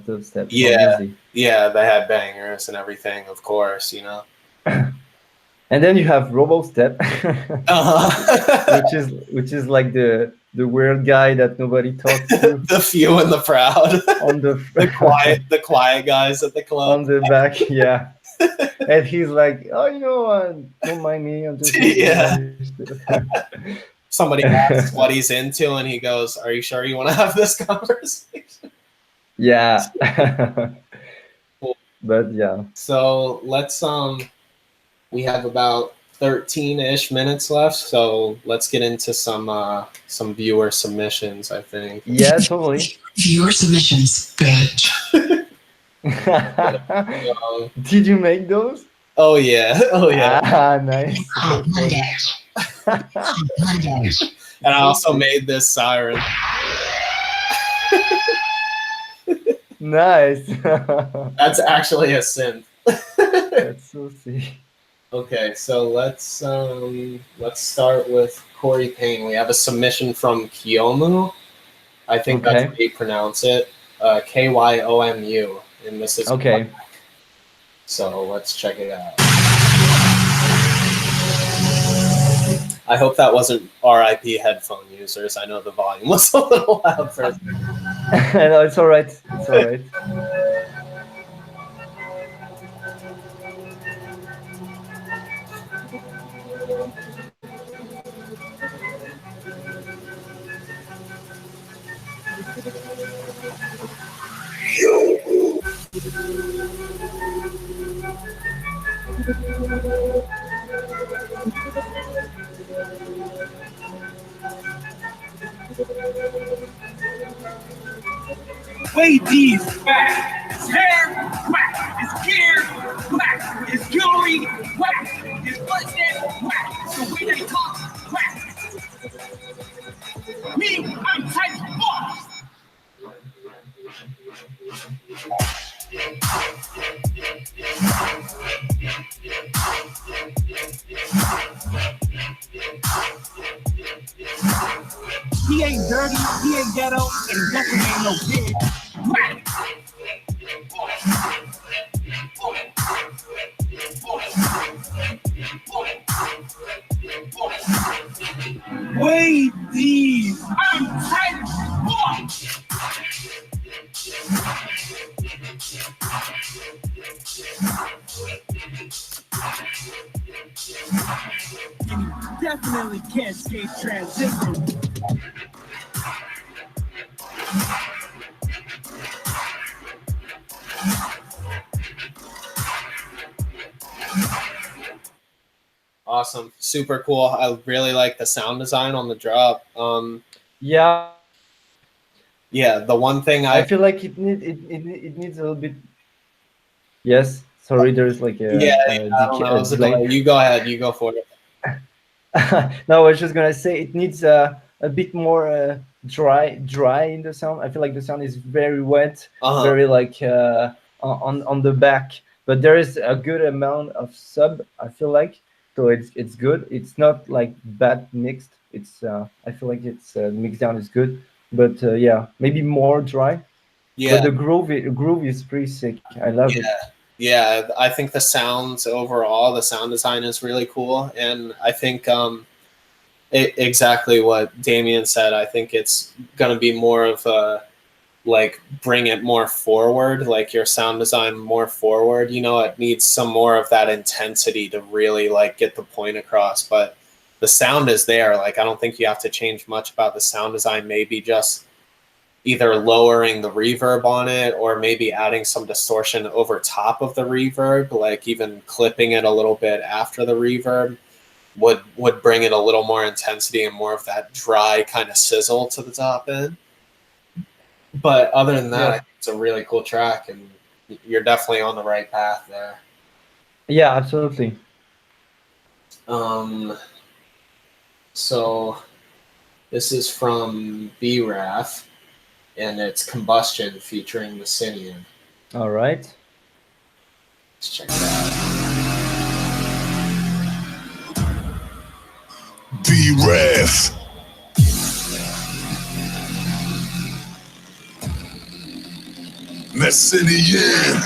the step, Yeah, obviously. yeah, they had bangers and everything, of course, you know. And then you have Robo Step, Uh-huh. which is like the weird guy that nobody talks to The few and the proud, on the the quiet guys at the club. on the back, yeah. And he's like, "Oh, you know, don't mind me. I'm just making Yeah. other stuff." Somebody asks what he's into, and he goes, "Are you sure you want to have this conversation?" Yeah. Cool. But yeah. So let's we have about 13-ish minutes left, so let's get into some viewer submissions, I think. Yeah, totally. Viewer submissions, bitch. Did you make those? Oh yeah, oh yeah. Ah, nice. Mech-Hop Mondays. Mondays. And I also made this siren. Nice. That's actually a synth. That's so sick. Okay, so let's start with Corey Payne. We have a submission from Kyomu. I think that's Okay. how you pronounce it. Kyomu, and this is Okay. Black. So let's check it out. I hope that wasn't RIP headphone users. I know the volume was a little loud for a second. No, it's all right. It's all right. Way D's back. It's here. Back. It's here. Back. breathe, whack. His footsteps, whack. The way they talk, whack. Me, I'm type boss. He ain't dirty, he ain't ghetto, and he definitely ain't no bitch. Whack. Wait, these, I'm type boss. And you definitely can't skate transition. Awesome, super cool. I really like the sound design on the drop. Yeah, The one thing I feel like it needs a little bit. Yes, sorry, there's like a, I don't know. delay. You go ahead. You go for it. No, I was just gonna say it needs a bit more dry in the sound. I feel like the sound is very wet, very like on the back, but there is a good amount of sub. I feel like, so it's good. It's not like bad mixed. It's I feel like it's mixed down is good, but yeah, maybe more dry. But the groove is pretty sick. I love it. Yeah, I think the sounds overall, the sound design is really cool, and I think exactly what Damien said. I think it's gonna be more of a like bring it more forward, like your sound design more forward. You know, it needs some more of that intensity to really like get the point across. But the sound is there. Like I don't think you have to change much about the sound design. Maybe just either lowering the reverb on it or maybe adding some distortion over top of the reverb, like even clipping it a little bit after the reverb would bring it a little more intensity and more of that dry kind of sizzle to the top end. But other than that, I think it's a really cool track and you're definitely on the right path there. Yeah, absolutely. So this is from BRAF. And it's Combustion featuring Messinian. All right. Let's check that out. BRAF. Messinian.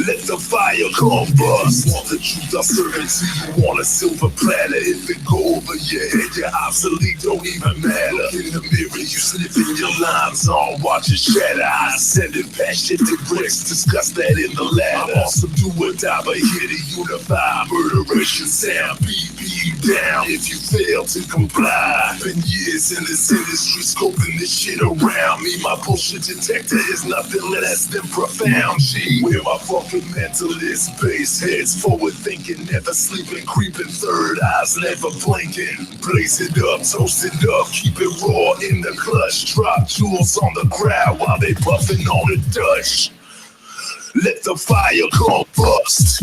Let the fire combust. Want the truth, I'll serve it to you on a silver platter. If it go over your head, you're obsolete, don't even matter. Look in the mirror, you sniffing your lines on, watch it shatter. I send it past shifted bricks, discuss that in the ladder. I'm awesome, do or die, but here to unify. Murderation sound, beat you down if you fail to comply. Been years in this industry, scoping this shit around me. My bullshit detector is nothing less than profound. G, where my fucking mentalist base heads, forward thinking, never sleeping, creeping, third eyes never blinking. Blaze it up, toast it up, keep it raw in the clutch. Drop jewels on the crowd while they puffing on the Dutch. Let the fire combust.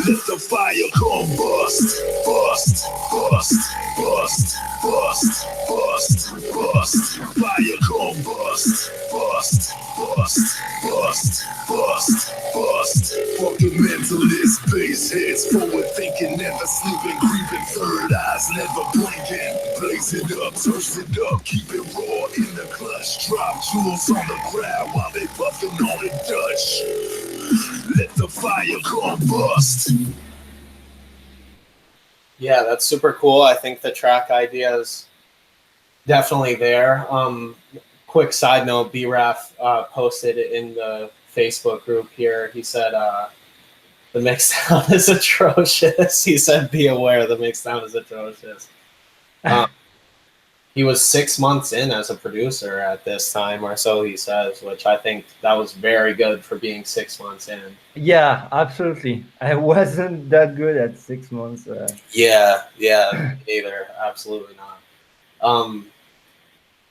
Let the fire combust. Bust, bust, bust, bust, bust, bust. Fire combust. Bust, bust, bust, bust, bust. Fucking mentalist, base heads, forward thinking, never sleeping, creeping, third eyes never blinking. Blaze it up, toast it up, keep it raw in the clutch. Drop jewels on the crowd while they puffing on the Dutch. Let the fire combust. Yeah, that's super cool. I think the track idea is definitely there. Quick side note, BRAF posted it in the Facebook group here. He said The mix sound is atrocious. He said, "Be aware, the mix sound is atrocious." He was 6 months in as a producer at this time, or so he says, which I think that was very good for being 6 months in. Yeah, absolutely. I wasn't that good at 6 months. Yeah, neither. Absolutely not.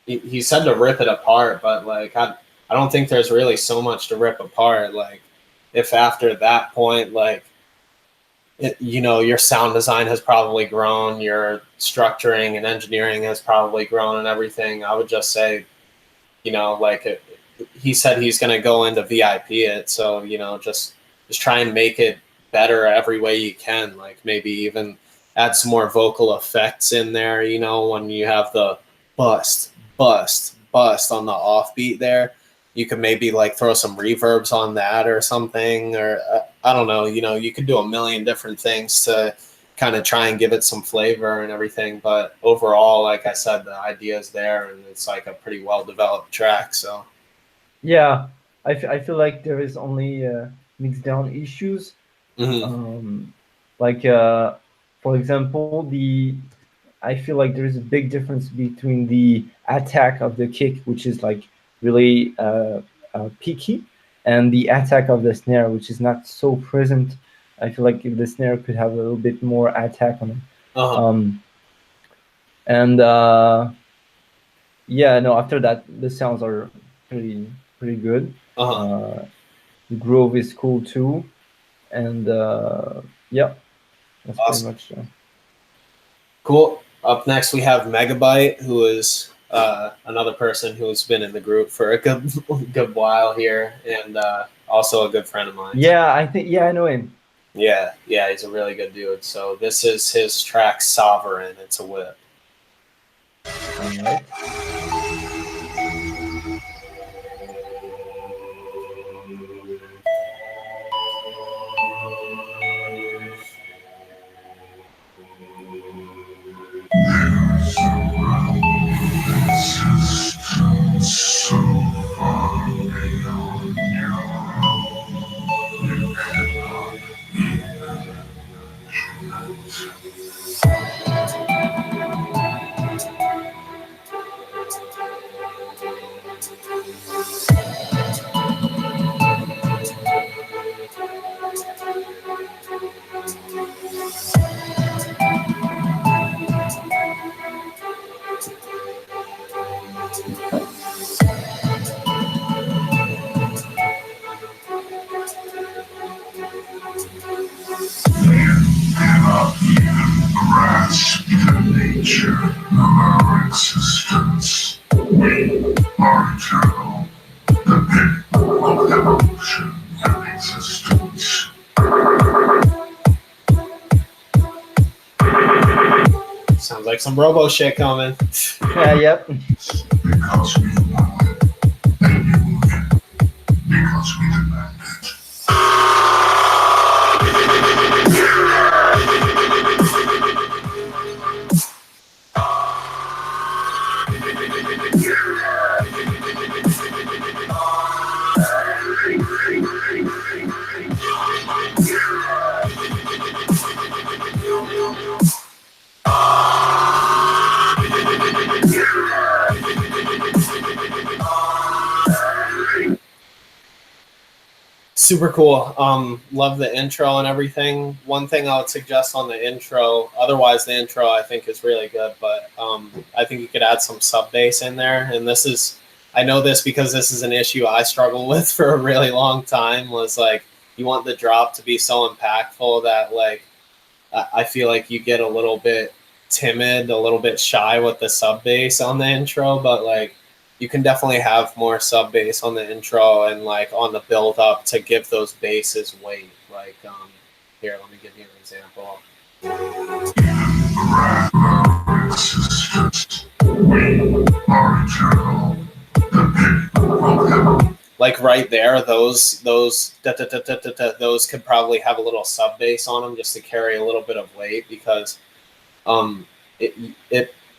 He said to rip it apart, but like I don't think there's really so much to rip apart. Like if after that point, like your sound design has probably grown, your structuring and engineering has probably grown and everything, I would just say, like he said he's going to go into VIP it. So, just try and make it better every way you can. Like maybe even add some more vocal effects in there, when you have the bust on the offbeat there. You could maybe like throw some reverbs on that or something, or I don't know, you could do a million different things to kind of try and give it some flavor and everything. But overall, like I said, the idea is there and it's like a pretty well-developed track. So yeah, I feel like there is only mix down issues. Like, for example, I feel like there is a big difference between the attack of the kick, which is like really peaky, and the attack of the snare, which is not so present. I feel like if the snare could have a little bit more attack on it. Yeah, no, after that, the sounds are pretty good. The groove is cool too. And yeah, that's awesome. pretty much cool. Up next, we have Megabyte, who is another person who's been in the group for a good while here, and also a good friend of mine. Yeah, I know him. Yeah, he's a really good dude. So this is his track Sovereign. It's a whip. All right. Sounds like some robo shit coming. Yeah, yep. Because we want it, and you will get it, because we demand it. Super cool. Love the intro and everything. One thing I would suggest on the intro, otherwise the intro I think is really good, but I think you could add some sub bass in there. And I know this because this is an issue I struggled with for a really long time, was like you want the drop to be so impactful that like I feel like you get a little bit timid, a little bit shy with the sub bass on the intro, but like you can definitely have more sub bass on the intro and like on the build up to give those basses weight. Like here, let me give you an example. Like right there, those could probably have a little sub bass on them just to carry a little bit of weight, because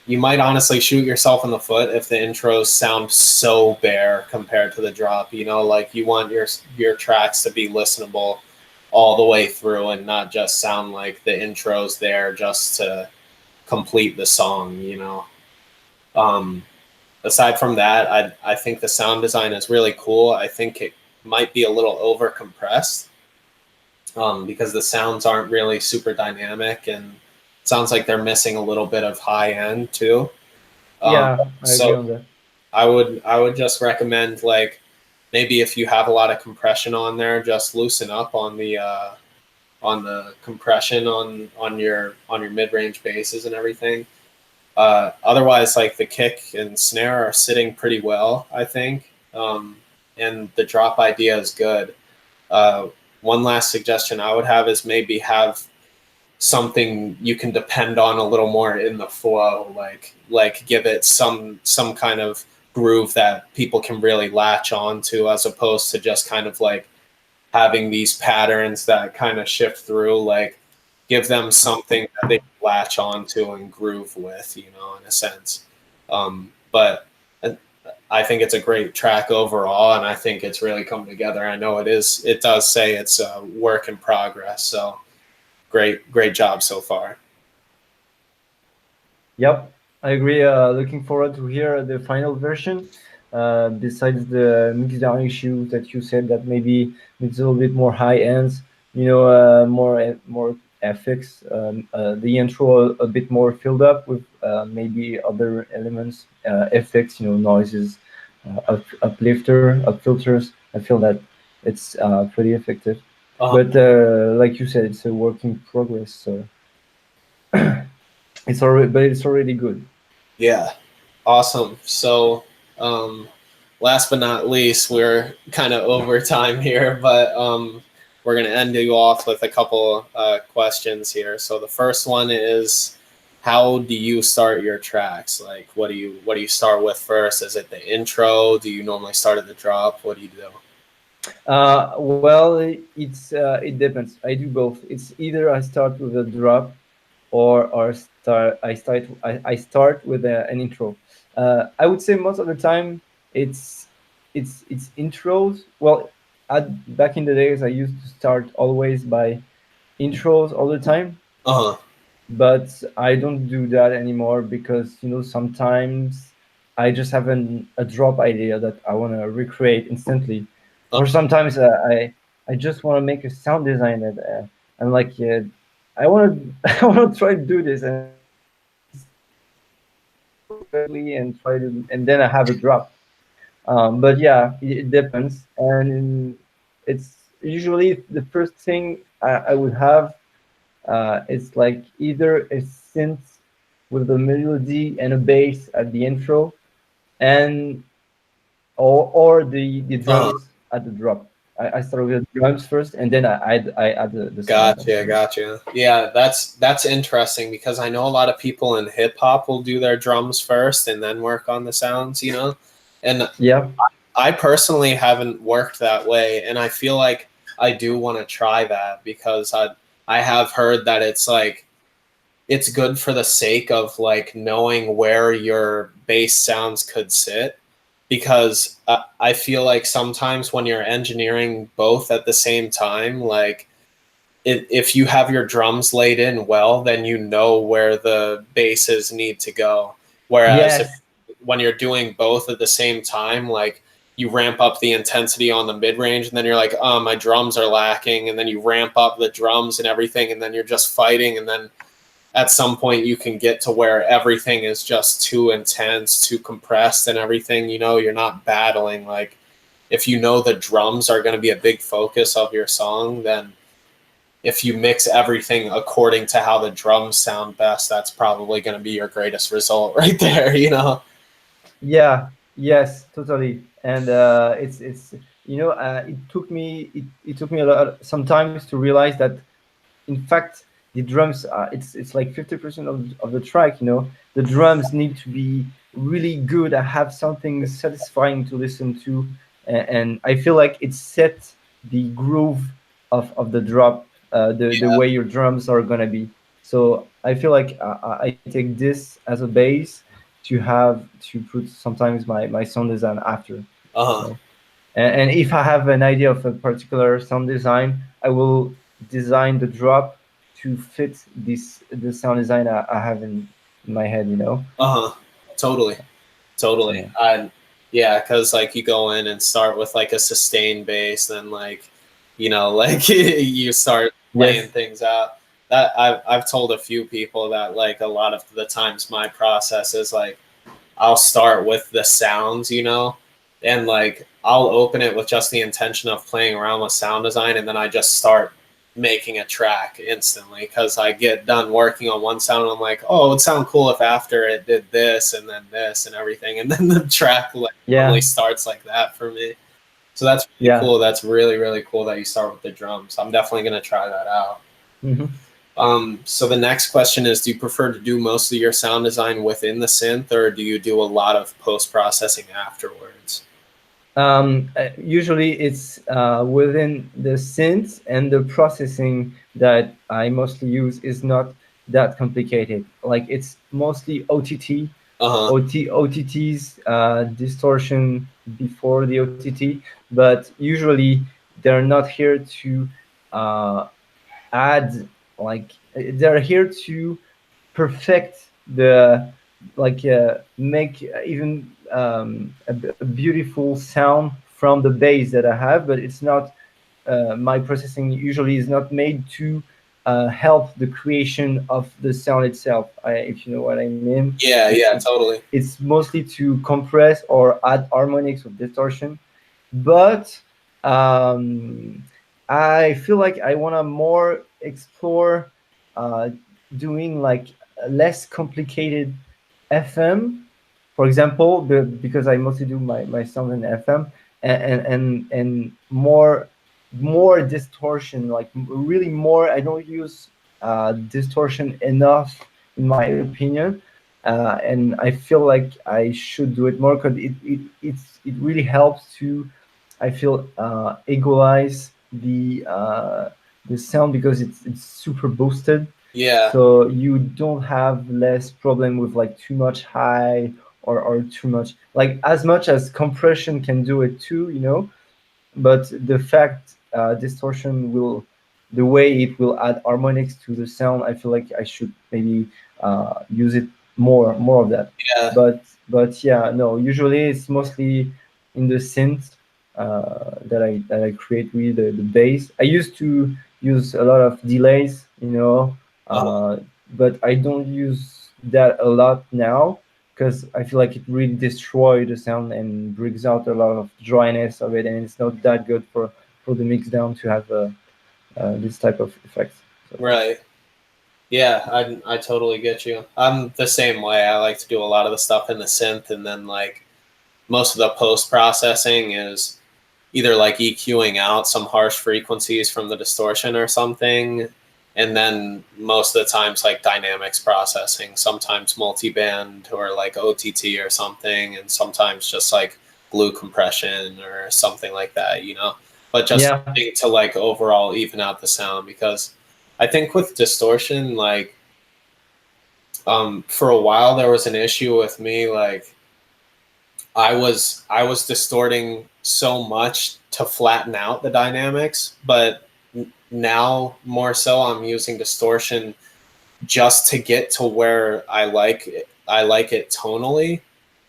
you might honestly shoot yourself in the foot if the intros sound so bare compared to the drop. Like you want your tracks to be listenable all the way through and not just sound like the intro's there just to complete the song, you know. Aside from that, I think the sound design is really cool. I think it might be a little over compressed because the sounds aren't really super dynamic, and it sounds like they're missing a little bit of high end too. Um, Yeah, I agree so on that. I would just recommend, like, maybe if you have a lot of compression on there, just loosen up on the compression on your mid range basses and everything. Otherwise, like, the kick and snare are sitting pretty well, I think, and the drop idea is good. Uh, One last suggestion I would have is maybe have something you can depend on a little more in the flow, like give it some kind of groove that people can really latch on to, as opposed to just kind of like having these patterns that kind of shift through. Like, give them something that they can latch onto and groove with, you know, in a sense. But I think it's a great track overall, and I think it's really come together. I know it is. It does say it's a work in progress, so great job so far. Yep, I agree. Looking forward to hear the final version. Besides the mixdown issue that you said, that maybe it's a little bit more high ends, more FX. The intro a bit more filled up with maybe other elements, effects, noises, uplifter, up filters. I feel that it's pretty effective. But like you said, it's a work in progress, so it's already good. Yeah, awesome. So, last but not least, we're kind of over time here, but we're going to end you off with a couple questions here. So the first one is, how do you start your tracks? Like, what do you start with first? Is it the intro? Do you normally start at the drop? What do you do? Well, it depends. I do both. It's either I start with a drop, or I start with an intro. I would say most of the time it's it's intros. Well, back in the days, I used to start always by intros all the time, Uh-huh. but I don't do that anymore because sometimes I just have a drop idea that I want to recreate instantly, or sometimes I just want to make a sound design that I'm like, yeah, I want to I want to try to do this and try to, and then I have a drop. But yeah, it depends, and it's usually the first thing I would have. It's like either a synth with a melody and a bass at the intro, and or the Uh-huh. drums at the drop. I start with the drums first, and then I add the sound. Gotcha. Yeah, that's interesting, because I know a lot of people in hip hop will do their drums first and then work on the sounds, you know? And Yeah, I personally haven't worked that way, and I feel like I do want to try that, because I have heard that it's like it's good for the sake of like knowing where your bass sounds could sit, because I feel like sometimes when you're engineering both at the same time, like, if you have your drums laid in well, then you know where the basses need to go. Whereas if yes, when you're doing both at the same time, like, you ramp up the intensity on the mid range, and then you're like, oh, my drums are lacking, and then you ramp up the drums and everything, and then you're just fighting, and then at some point you can get to where everything is just too intense, too compressed, and everything. You're not battling. Like, if you know the drums are going to be a big focus of your song, then if you mix everything according to how the drums sound best, that's probably going to be your greatest result right there. yeah, yes, totally. And it took me a lot sometimes to realize that, in fact, the drums it's like 50% of the track. The drums need to be really good. I have something satisfying to listen to, and I feel like it set the groove of the drop, the Yeah. way your drums are gonna be. So I feel like I take this as a base to have to put sometimes my sound design after, Uh-huh. and if I have an idea of a particular sound design, I will design the drop to fit the sound design I have in my head, you know. Totally. So, Yeah, because like you go in and start with like a sustained bass, then like, you know, like you start playing yes. things out. That I've told a few people that like a lot of the times my process is like I'll start with the sounds, you know, and like I'll open it with just the intention of playing around with sound design, and then I just start making a track instantly because I get done working on one sound and I'm like, oh, it would sound cool if after it did this and then this and everything, and then the track like normally Yeah. starts like that for me. So that's really Yeah. cool. That's really really cool that you start with the drums. I'm definitely gonna try that out. Hmm. So the next question is, do you prefer to do most of your sound design within the synth, or do you do a lot of post processing afterwards? Usually it's within the synth, and the processing that I mostly use is not that complicated. Like it's mostly OTT, Uh huh. OTTs, distortion before the OTT, but usually they're not here to uh, add, like they're here to perfect the, like make even a beautiful sound from the bass that I have, but it's not my processing usually is not made to help the creation of the sound itself, if you know what I mean. Yeah, it's, yeah, it's totally. it's mostly to compress or add harmonics or distortion, but um, I feel like I want to more explore uh, doing like less complicated FM, for example, because I mostly do my sound in FM, and more distortion, like really more. I don't use distortion enough, in my opinion, and I feel like I should do it more because it really helps to, I feel, equalize the sound because it's super boosted, Yeah, so you don't have less problem with like too much high or too much, like as much as compression can do it too, you know. But the fact distortion will, the way it will add harmonics to the sound, I feel like I should maybe use it more of that. yeah, But yeah, no, usually it's mostly in the synth that I create with the bass. I used to use a lot of delays, you know, uh-huh. uh, but I don't use that a lot now because I feel like it really destroys the sound and brings out a lot of dryness of it, and it's not that good for the mix down to have this type of effects. So, Right. Yeah, I totally get you. I'm the same way. I like to do a lot of the stuff in the synth, and then like most of the post processing is either like EQing out some harsh frequencies from the distortion or something, and then most of the times like dynamics processing, sometimes multiband or like OTT or something, and sometimes just like glue compression or something like that, you know. But just yeah, something to like overall even out the sound, because I think with distortion, like for a while there was an issue with me, like I was distorting so much to flatten out the dynamics, but now more so I'm using distortion just to get to where I like it. I like it tonally,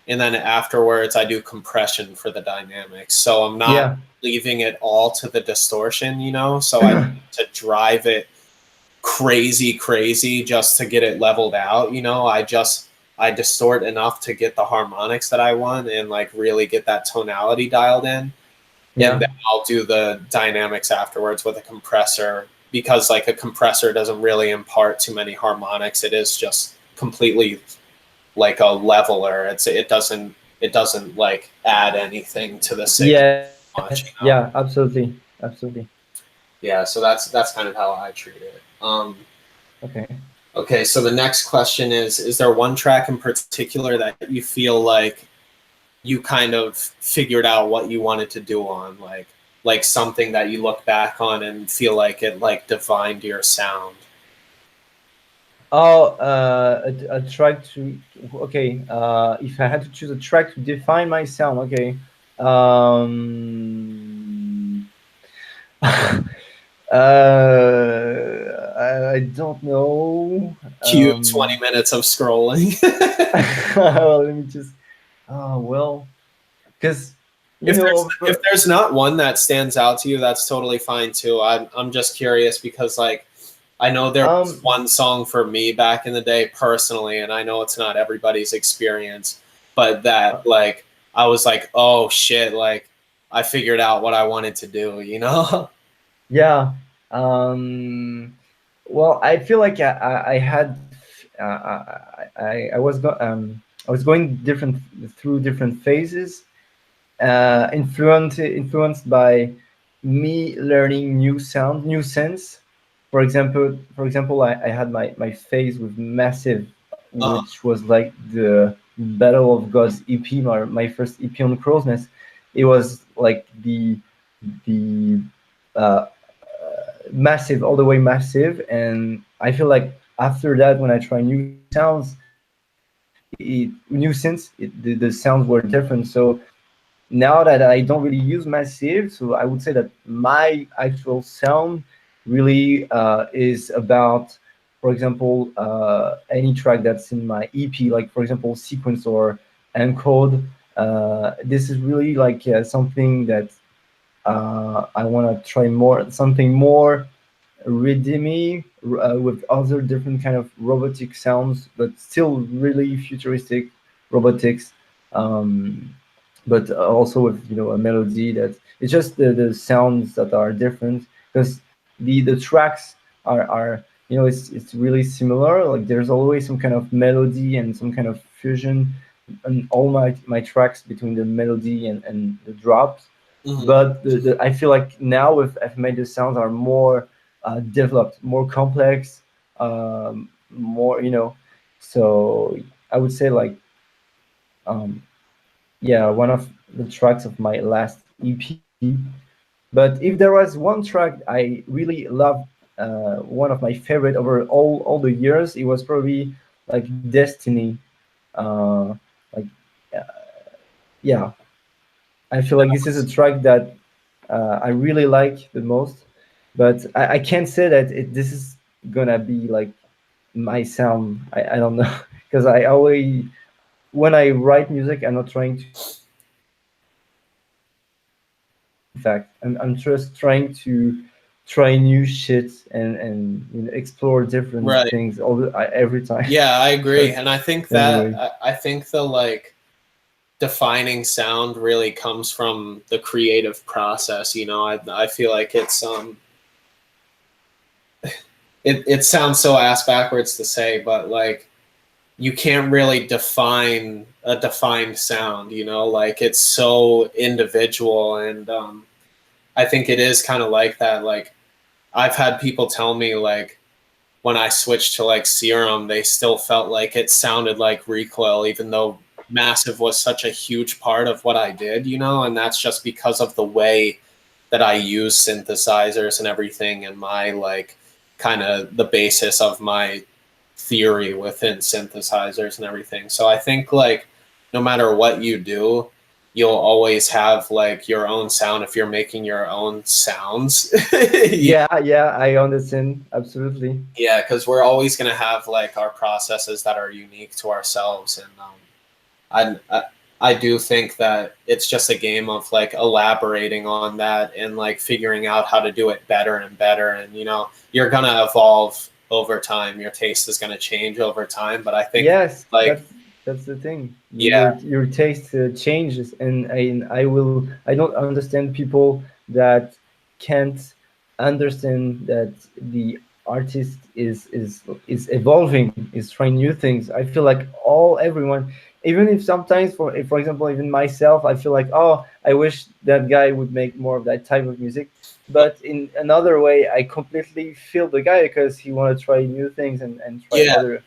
and then afterwards I do compression for the dynamics. So I'm not yeah, leaving it all to the distortion, you know. So I to drive it crazy just to get it leveled out, you know. I distort enough to get the harmonics that I want and like really get that tonality dialed in, and yeah, then I'll do the dynamics afterwards with a compressor, because like a compressor doesn't really impart too many harmonics. It is just completely like a leveler. It doesn't like add anything to the signal much, yes, you know. yeah, absolutely. Yeah, so that's kind of how I treat it. Okay. Okay, so the next question is there one track in particular that you feel like you kind of figured out what you wanted to do on, like something that you look back on and feel like it like defined your sound? Oh, a track to, okay. If I had to choose a track to define my sound, okay. Um, I don't know. Cue 20 minutes of scrolling. Let me just. Oh well, because you know. If there's not one that stands out to you, that's totally fine too. I'm just curious because like I know there was one song for me back in the day personally, and I know it's not everybody's experience, but that like I was like, oh shit, like I figured out what I wanted to do, you know? Yeah. Well, I feel like I had I was going different through different phases, influenced by me learning new sound, new sense. For example, I had my phase with Massive, which was like the Battle of Gods EP, my first EP on Crow's Nest. It was like the uh, massive, all the way massive, and I feel like after that, when I try new sounds, the sounds were different. So now that I don't really use massive, so I would say that my actual sound really is about, for example, any track that's in my EP, like for example, Sequence or Encode. This is really like something that I want to try more, something more rhythmy with other different kind of robotic sounds, but still really futuristic robotics. Um, but also with a melody that it's just the sounds that are different, because the tracks are it's really similar. Like there's always some kind of melody and some kind of fusion in all my tracks between the melody and the drops. But I feel like now with FMA the sounds are more developed, more complex, more so I would say like um, yeah, one of the tracks of my last EP. But if there was one track I really loved, one of my favorite over all the years, it was probably like Destiny. Uh, like uh, yeah, I feel like this is a track that I really like the most. But I can't say that this is gonna be like my sound. I don't know because I always when I write music, I'm not trying to. In fact, I'm just trying to try new shit and explore different Right. things every time. Yeah, I agree, and I think that Anyway. I think the like defining sound really comes from the creative process. I feel like it's it sounds so ass backwards to say, but like you can't really define a defined sound. Like it's so individual, and I think it is kind of like that. Like I've had people tell me like when I switched to like Serum, they still felt like it sounded like Recoil, even though Massive was such a huge part of what I did, and that's just because of the way that I use synthesizers and everything, and my like kind of the basis of my theory within synthesizers and everything. So I think like no matter what you do, you'll always have like your own sound if you're making your own sounds. Yeah, I understand absolutely. Yeah, because we're always going to have like our processes that are unique to ourselves, and I do think that it's just a game of like elaborating on that and like figuring out how to do it better and better, and you're gonna evolve over time. Your taste is gonna change over time, but I think Yes, like that's the thing. yeah, Your taste changes, and I don't understand people that can't understand that the artist is evolving, is trying new things. I feel like everyone, even if sometimes for example, even myself, I feel like, oh, I wish that guy would make more of that type of music. But in another way, I completely feel the guy because he want to try new things and try yeah, other.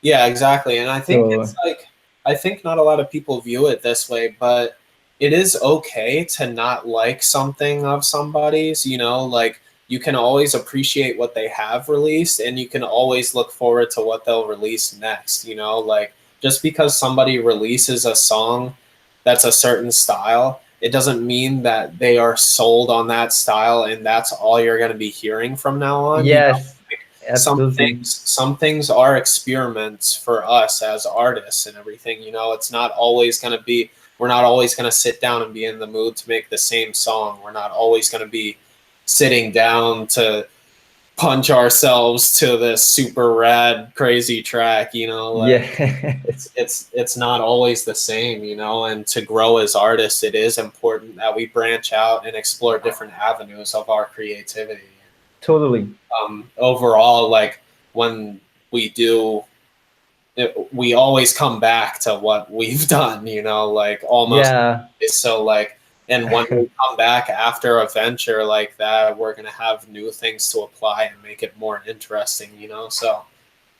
yeah, exactly. And I think So it's like I think not a lot of people view it this way, but it is okay to not like something of somebody's. Like you can always appreciate what they have released, and you can always look forward to what they'll release next. Like just because somebody releases a song that's a certain style, it doesn't mean that they are sold on that style and that's all you're going to be hearing from now on. yes, Absolutely. some things are experiments for us as artists and everything. You know, it's not always going to be. We're not always going to sit down and be in the mood to make the same song. We're not always going to be sitting down to punch ourselves to this super rad crazy track, you know. Like, Yeah. it's not always the same, you know. And to grow as artists, it is important that we branch out and explore different avenues of our creativity. Totally. Overall, like when we do we always come back to what we've done, you know, like almost. Yeah. So like, and when we come back after a venture like that, we're going to have new things to apply and make it more interesting, you know? So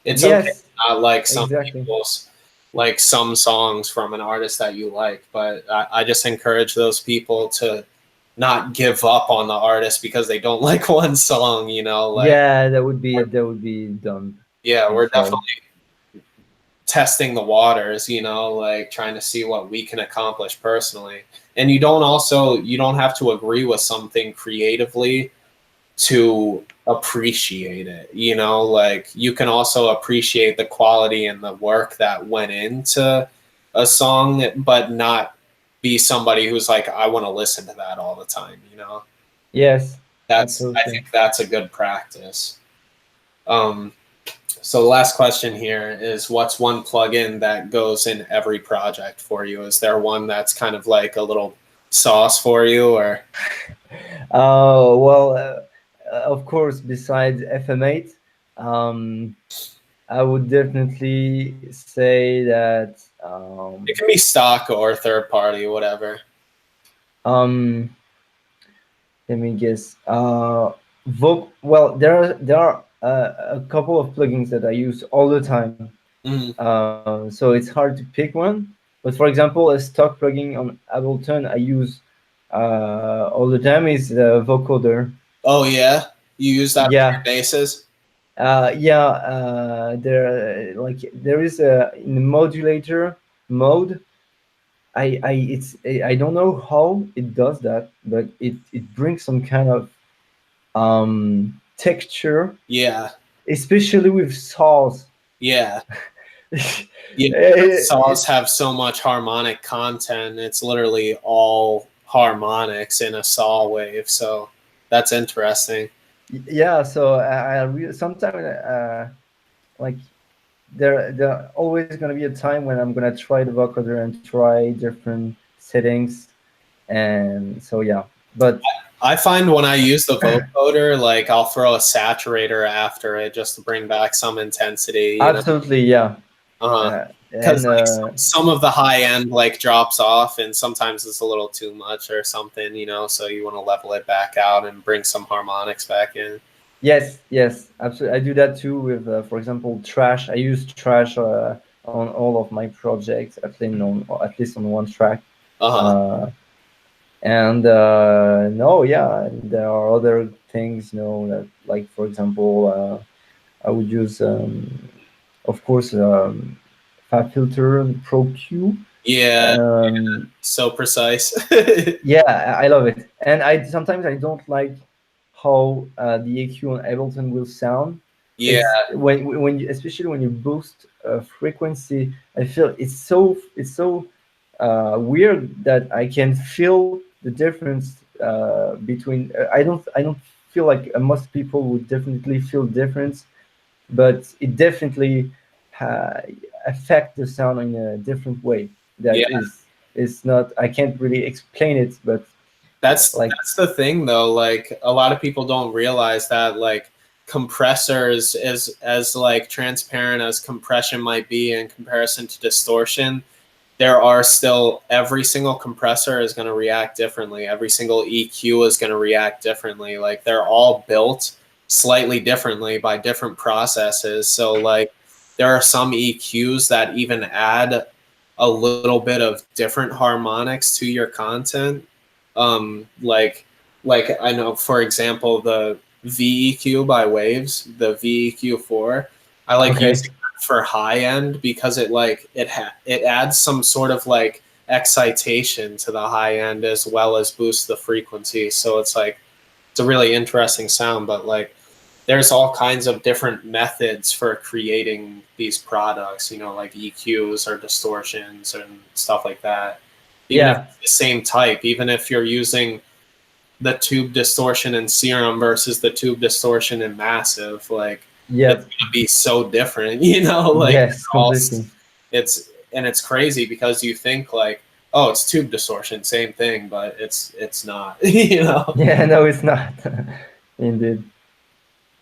it's okay, not like some people's, like some songs from an artist that you like, but I just encourage those people to not give up on the artist because they don't like one song, you know? Like, yeah, that would be dumb. Yeah, we're definitely testing the waters, you know, like trying to see what we can accomplish personally. And you don't have to agree with something creatively to appreciate it, you know, like you can also appreciate the quality and the work that went into a song, but not be somebody who's like, I want to listen to that all the time, you know? Yes. I think that's a good practice. So the last question here is, what's one plugin that goes in every project for you? Is there one that's kind of like a little sauce for you, or? Well, of course, besides FM8, I would definitely say that it can be stock or third party, whatever. Let me guess. Well, there are a couple of plugins that I use all the time. So it's hard to pick one. But for example, a stock plugin on Ableton I use all the time is the vocoder. Oh yeah, you use that for your basses? There is in the modulator mode. I don't know how it does that, but it brings some kind of texture. Yeah. Especially with saws. Yeah. Yeah, saws have so much harmonic content. It's literally all harmonics in a saw wave. So that's interesting. Yeah. So I really sometimes like there always gonna be a time when I'm gonna try the vocoder and try different settings, and so yeah. But I find when I use the vocoder, like I'll throw a saturator after it just to bring back some intensity. Absolutely, yeah. Because like some of the high end like drops off, and sometimes it's a little too much or something, you know. So you want to level it back out and bring some harmonics back in. Yes, absolutely. I do that too with, for example, Trash. I use Trash on all of my projects, at least on one track. And no, yeah, there are other things, you know, that, like for example, I would use, of course, FabFilter Pro Q. Yeah, so precise. Yeah, I love it, and sometimes I don't like how the EQ on Ableton will sound. Yeah, when you, especially when you boost frequency, I feel it's so weird that I can feel the difference between. I don't feel like most people would definitely feel difference, but it definitely affect the sound in a different way. That is not. I can't really explain it, but that's the thing though. Like a lot of people don't realize that like compressors, as like transparent as compression might be in comparison to distortion, there are still, every single compressor is going to react differently. Every single EQ is going to react differently. Like they're all built slightly differently by different processes. So like there are some EQs that even add a little bit of different harmonics to your content. Like I know, for example, the VEQ by Waves, the VEQ4, I like using that for high end because it adds some sort of like excitation to the high end as well as boosts the frequency. So it's like, it's a really interesting sound. But like there's all kinds of different methods for creating these products, you know, like EQs or distortions and stuff like that. Even if it's the same type, even if you're using the tube distortion in Serum versus the tube distortion in Massive, like it's gonna be so different, you know, like yes, completely. it's crazy because you think like, oh, it's tube distortion, same thing, but it's not, you know. Yeah, no, it's not. Indeed.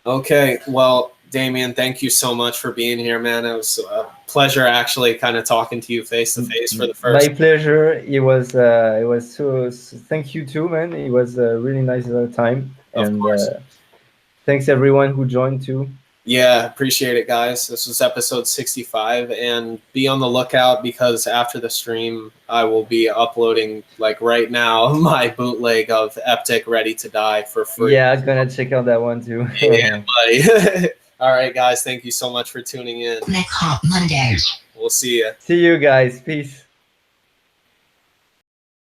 Okay, well, Damien, thank you so much for being here, man. It was a pleasure actually kind of talking to you face to face for the first. My pleasure. It was so. Thank you too, man. It was a really nice time, and thanks everyone who joined too. Yeah, appreciate it, guys. This was episode 65, and be on the lookout because after the stream, I will be uploading, like right now, my bootleg of Eptic Ready to Die for free. Yeah, I'm gonna check out that one too. Yeah, buddy. All right, guys, thank you so much for tuning in. Mech-Hop Mondays. We'll see you. See you guys. Peace.